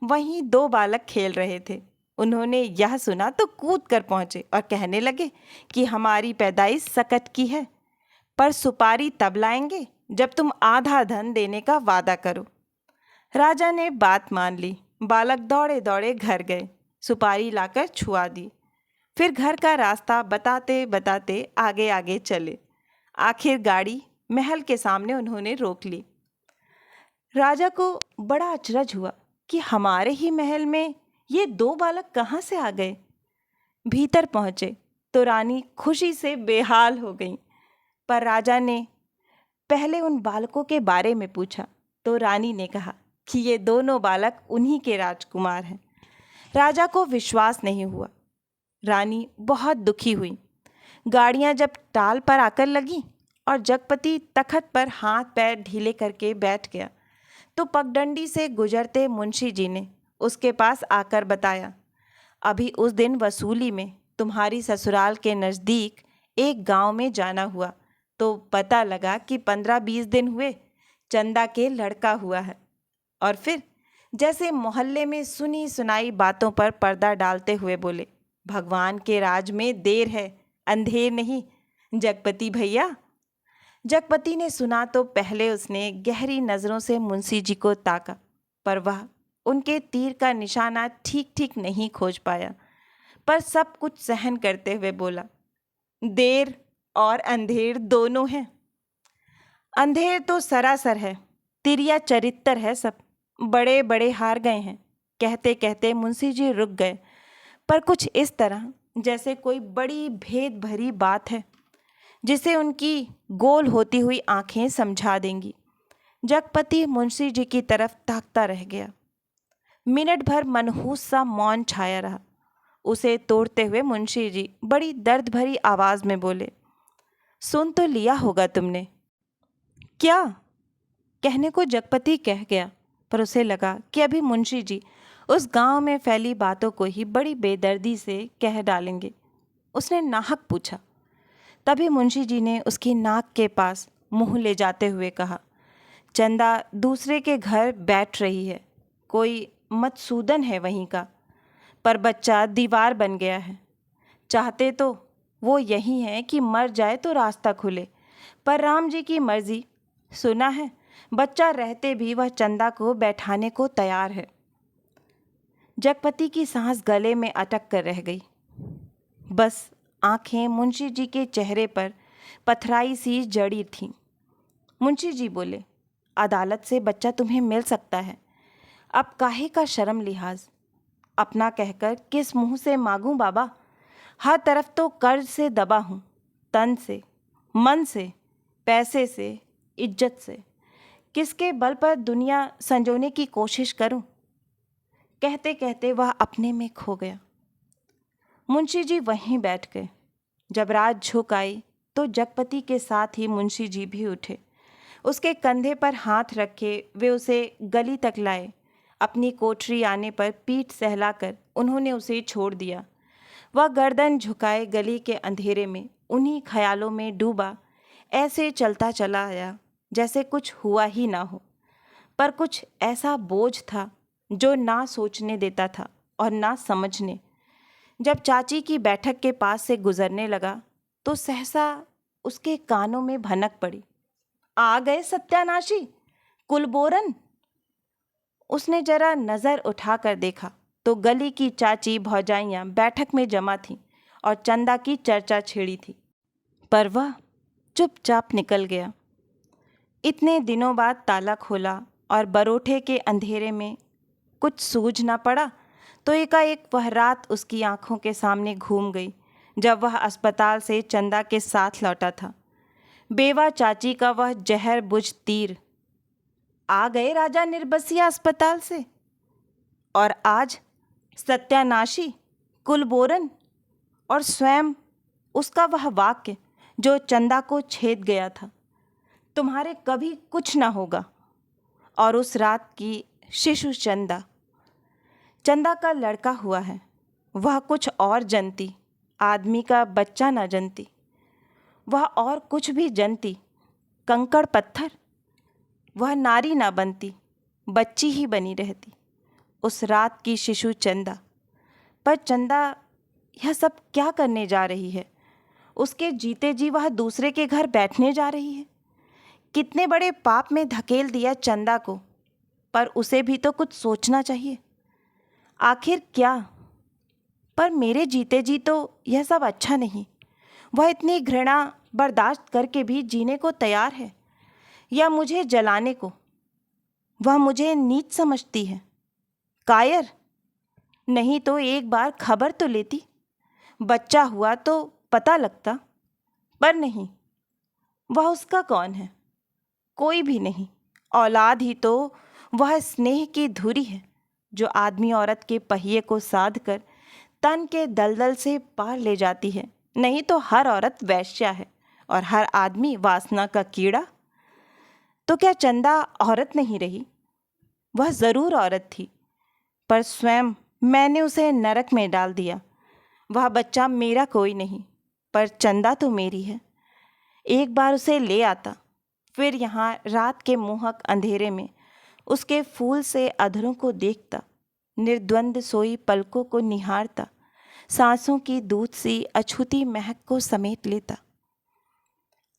[SPEAKER 1] वहीं 2 बालक खेल रहे थे। उन्होंने यह सुना तो कूद कर पहुंचे और कहने लगे कि हमारी पैदाइश सकट की है, पर सुपारी तब लाएंगे जब तुम आधा धन देने का वादा करो। राजा ने बात मान ली। बालक दौड़े दौड़े घर गए, सुपारी लाकर छुआ दी। फिर घर का रास्ता बताते बताते आगे आगे चले। आखिर गाड़ी महल के सामने उन्होंने रोक ली। राजा को बड़ा अचरज हुआ कि हमारे ही महल में ये 2 बालक कहाँ से आ गए। भीतर पहुँचे तो रानी खुशी से बेहाल हो गई। पर राजा ने पहले उन बालकों के बारे में पूछा तो रानी ने कहा कि ये दोनों बालक उन्हीं के राजकुमार हैं। राजा को विश्वास नहीं हुआ। रानी बहुत दुखी हुई। गाड़ियां जब टाल पर आकर लगी और जगपति तखत पर हाथ पैर ढीले करके बैठ गया तो पगडंडी से गुजरते मुंशी जी ने उसके पास आकर बताया, अभी उस दिन वसूली में तुम्हारी ससुराल के नज़दीक एक गांव में जाना हुआ तो पता लगा कि 15-20 दिन हुए चंदा के लड़का हुआ है। और फिर जैसे मोहल्ले में सुनी सुनाई बातों पर पर्दा डालते हुए बोले, भगवान के राज में देर है, अंधेर नहीं, जगपति भैया। जगपति ने सुना तो पहले उसने गहरी नज़रों से मुंशी जी को ताका, पर वह उनके तीर का निशाना ठीक ठीक नहीं खोज पाया। पर सब कुछ सहन करते हुए बोला, देर और अंधेर दोनों हैं। अंधेर तो सरासर है, तिरिया चरित्र है सब, बड़े बड़े हार गए हैं। कहते कहते मुंशी जी रुक गए, पर कुछ इस तरह जैसे कोई बड़ी भेद भरी बात है जिसे उनकी गोल होती हुई आंखें समझा देंगी। जगपति मुंशी जी की तरफ ताकता रह गया। मिनट भर मनहूस सा मौन छाया रहा। उसे तोड़ते हुए मुंशी जी बड़ी दर्द भरी आवाज़ में बोले, सुन तो लिया होगा तुमने। क्या? कहने को जगपति कह गया, पर उसे लगा कि अभी मुंशी जी उस गांव में फैली बातों को ही बड़ी बेदर्दी से कह डालेंगे। उसने नाहक पूछा। तभी मुंशी जी ने उसकी नाक के पास मुंह ले जाते हुए कहा, चंदा दूसरे के घर बैठ रही है, कोई मधुसूदन है वहीं का, पर बच्चा दीवार बन गया है। चाहते तो वो यही है कि मर जाए तो रास्ता खुले, पर राम जी की मर्जी। सुना है बच्चा रहते भी वह चंदा को बैठाने को तैयार है। जगपति की सांस गले में अटक कर रह गई। बस आंखें मुंशी जी के चेहरे पर पथराई सी जड़ी थीं। मुंशी जी बोले, अदालत से बच्चा तुम्हें मिल सकता है, अब काहे का शर्म लिहाज। अपना कहकर किस मुंह से मांगूं बाबा, हर तरफ तो कर्ज से दबा हूँ, तन से, मन से, पैसे से, इज्जत से। किसके बल पर दुनिया संजोने की कोशिश करूं। कहते कहते वह अपने में खो गया। मुंशी जी वहीं बैठ गए। जब रात झुक आई तो जगपति के साथ ही मुंशी जी भी उठे। उसके कंधे पर हाथ रखे वे उसे गली तक लाए। अपनी कोठरी आने पर पीठ सहलाकर उन्होंने उसे छोड़ दिया। वह गर्दन झुकाए गली के अंधेरे में उन्हीं ख्यालों में डूबा ऐसे चलता चला आया जैसे कुछ हुआ ही ना हो। पर कुछ ऐसा बोझ था जो ना सोचने देता था और ना समझने। जब चाची की बैठक के पास से गुजरने लगा तो सहसा उसके कानों में भनक पड़ी, आ गए सत्यानाशी, कुलबोरन। उसने जरा नज़र उठाकर देखा तो गली की चाची भौजाइयाँ बैठक में जमा थीं और चंदा की चर्चा छेड़ी थी। पर वह चुपचाप निकल गया। इतने दिनों बाद ताला खोला और बरोठे के अंधेरे में कुछ सूझ न पड़ा तो एकाएक वह रात उसकी आंखों के सामने घूम गई जब वह अस्पताल से चंदा के साथ लौटा था। बेवा चाची का वह जहर बुझ तीर। आ गए राजा निर्बसिया अस्पताल से, और आज सत्यानाशी, कुलबोरन, और स्वयं उसका वह वाक्य जो चंदा को छेद गया था, तुम्हारे कभी कुछ ना होगा। और उस रात की शिशु चंदा, चंदा का लड़का हुआ है, वह कुछ और जनती, आदमी का बच्चा ना जनती। वह और कुछ भी जनती, कंकड़ पत्थर, वह नारी ना बनती, बच्ची ही बनी रहती। उस रात की शिशु चंदा। पर चंदा यह सब क्या करने जा रही है? उसके जीते जी वह दूसरे के घर बैठने जा रही है। कितने बड़े पाप में धकेल दिया चंदा को। पर उसे भी तो कुछ सोचना चाहिए। आखिर क्या? पर मेरे जीते जी तो यह सब अच्छा नहीं। वह इतनी घृणा बर्दाश्त करके भी जीने को तैयार है, या मुझे जलाने को। वह मुझे नीच समझती है, कायर। नहीं तो एक बार खबर तो लेती। बच्चा हुआ तो पता लगता, पर नहीं। वह उसका कौन है? कोई भी नहीं। औलाद ही तो वह स्नेह की धुरी है जो आदमी औरत के पहिए को साध कर तन के दलदल से पार ले जाती है। नहीं तो हर औरत वैश्या है और हर आदमी वासना का कीड़ा। तो क्या चंदा औरत नहीं रही? वह जरूर औरत थी, पर स्वयं मैंने उसे नरक में डाल दिया। वह बच्चा मेरा कोई नहीं, पर चंदा तो मेरी है। एक बार उसे ले आता, फिर यहाँ रात के मोहक अंधेरे में उसके फूल से अधरों को देखता, निर्द्वंद सोई पलकों को निहारता, सांसों की दूध सी अछूती महक को समेट लेता।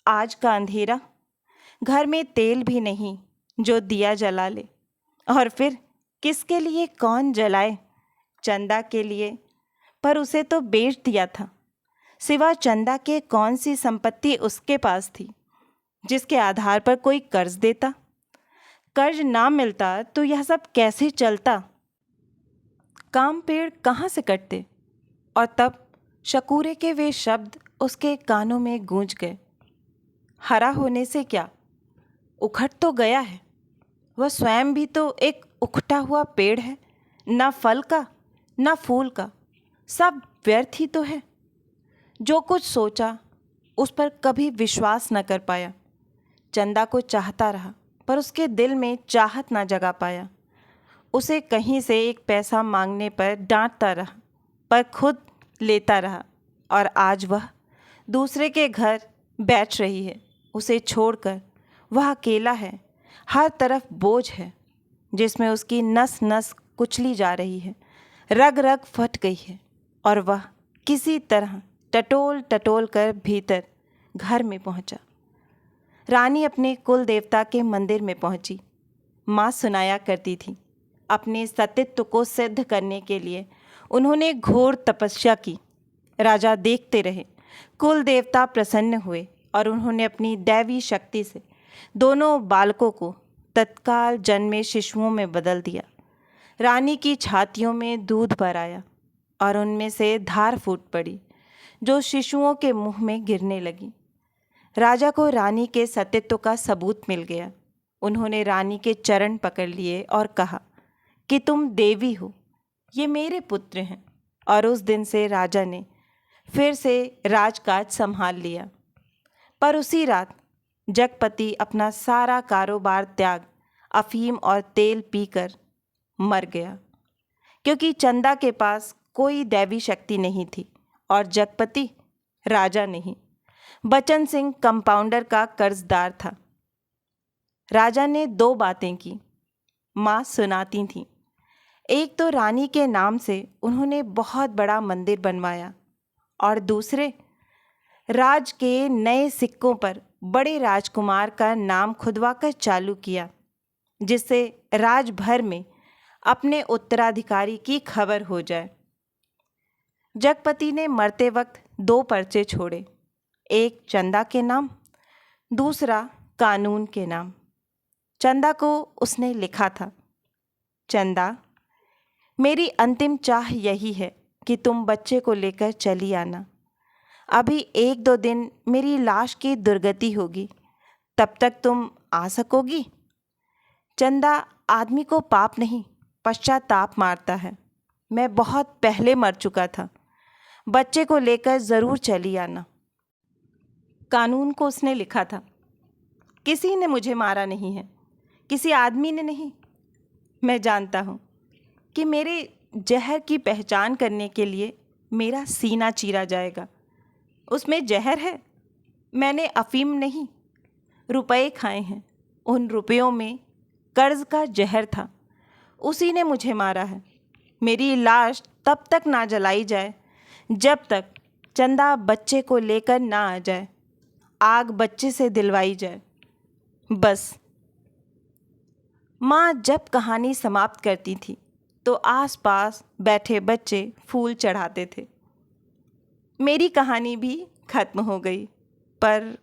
[SPEAKER 1] आज का अंधेरा, घर में तेल भी नहीं जो दिया जला ले। और फिर किसके लिए कौन जलाए? चंदा के लिए, पर उसे तो बेच दिया था। सिवा चंदा के कौन सी संपत्ति उसके पास थी जिसके आधार पर कोई कर्ज देता? कर्ज ना मिलता तो यह सब कैसे चलता? काम पेड़ कहाँ से कटते? और तब शकूरे के वे शब्द उसके कानों में गूंज गए। हरा होने से क्या, उखड़ तो गया है। वह स्वयं भी तो एक उखटा हुआ पेड़ है, ना फल का ना फूल का, सब व्यर्थ ही तो है। जो कुछ सोचा उस पर कभी विश्वास न कर पाया। चंदा को चाहता रहा, पर उसके दिल में चाहत ना जगा पाया। उसे कहीं से एक पैसा मांगने पर डांटता रहा, पर खुद लेता रहा। और आज वह दूसरे के घर बैठ रही है। उसे छोड़कर वह अकेला है। हर तरफ बोझ है जिसमें उसकी नस नस कुचली जा रही है, रग रग फट गई है। और वह किसी तरह टटोल टटोल कर भीतर घर में पहुंचा। रानी अपने कुल देवता के मंदिर में पहुंची। माँ सुनाया करती थी, अपने सतीत्व को सिद्ध करने के लिए उन्होंने घोर तपस्या की। राजा देखते रहे। कुल देवता प्रसन्न हुए और उन्होंने अपनी दैवी शक्ति से दोनों बालकों को तत्काल जन्मे शिशुओं में बदल दिया। रानी की छातियों में दूध भर आया और उनमें से धार फूट पड़ी जो शिशुओं के मुंह में गिरने लगी। राजा को रानी के सतीत्व का सबूत मिल गया। उन्होंने रानी के चरण पकड़ लिए और कहा कि तुम देवी हो, ये मेरे पुत्र हैं। और उस दिन से राजा ने फिर से राजकाज संभाल लिया। पर उसी रात जगपति अपना सारा कारोबार त्याग अफीम और तेल पीकर मर गया, क्योंकि चंदा के पास कोई दैवी शक्ति नहीं थी और जगपति राजा नहीं, बचन सिंह कंपाउंडर का कर्जदार था। राजा ने दो बातें की, माँ सुनाती थीं। एक तो रानी के नाम से उन्होंने बहुत बड़ा मंदिर बनवाया, और दूसरे राज के नए सिक्कों पर बड़े राजकुमार का नाम खुदवाकर चालू किया, जिससे राज भर में अपने उत्तराधिकारी की खबर हो जाए। जगपति ने मरते वक्त दो पर्चे छोड़े, एक चंदा के नाम, दूसरा कानून के नाम। चंदा को उसने लिखा था, चंदा, मेरी अंतिम चाह यही है कि तुम बच्चे को लेकर चली आना। अभी 1-2 दिन मेरी लाश की दुर्गति होगी, तब तक तुम आ सकोगी? चंदा आदमी को पाप नहीं पश्चाताप मारता है। मैं बहुत पहले मर चुका था। बच्चे को लेकर ज़रूर चली आना। कानून को उसने लिखा था, किसी ने मुझे मारा नहीं है, किसी आदमी ने नहीं। मैं जानता हूँ कि मेरे जहर की पहचान करने के लिए मेरा सीना चीरा जाएगा। उसमें जहर है, मैंने अफीम नहीं, रुपए खाए हैं। उन रुपयों में कर्ज का जहर था, उसी ने मुझे मारा है। मेरी लाश तब तक ना जलाई जाए जब तक चंदा बच्चे को लेकर ना आ जाए, आग बच्चे से दिलवाई जाए। बस। माँ जब कहानी समाप्त करती थी तो आसपास बैठे बच्चे फूल चढ़ाते थे। मेरी कहानी भी खत्म हो गई, पर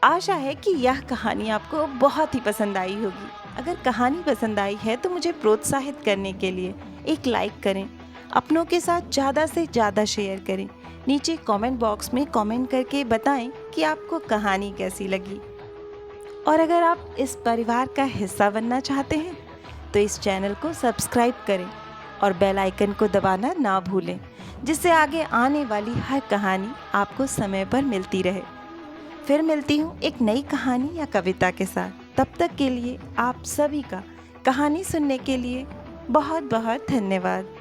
[SPEAKER 1] आशा है कि यह कहानी आपको बहुत ही पसंद आई होगी। अगर कहानी पसंद आई है तो मुझे प्रोत्साहित करने के लिए एक लाइक करें, अपनों के साथ ज़्यादा से ज़्यादा शेयर करें। नीचे कमेंट बॉक्स में कमेंट करके बताएं कि आपको कहानी कैसी लगी। और अगर आप इस परिवार का हिस्सा बनना चाहते हैं तो इस चैनल को सब्सक्राइब करें और बेल आइकन को दबाना ना भूलें, जिससे आगे आने वाली हर कहानी आपको समय पर मिलती रहे। फिर मिलती हूँ एक नई कहानी या कविता के साथ। तब तक के लिए आप सभी का कहानी सुनने के लिए बहुत बहुत धन्यवाद।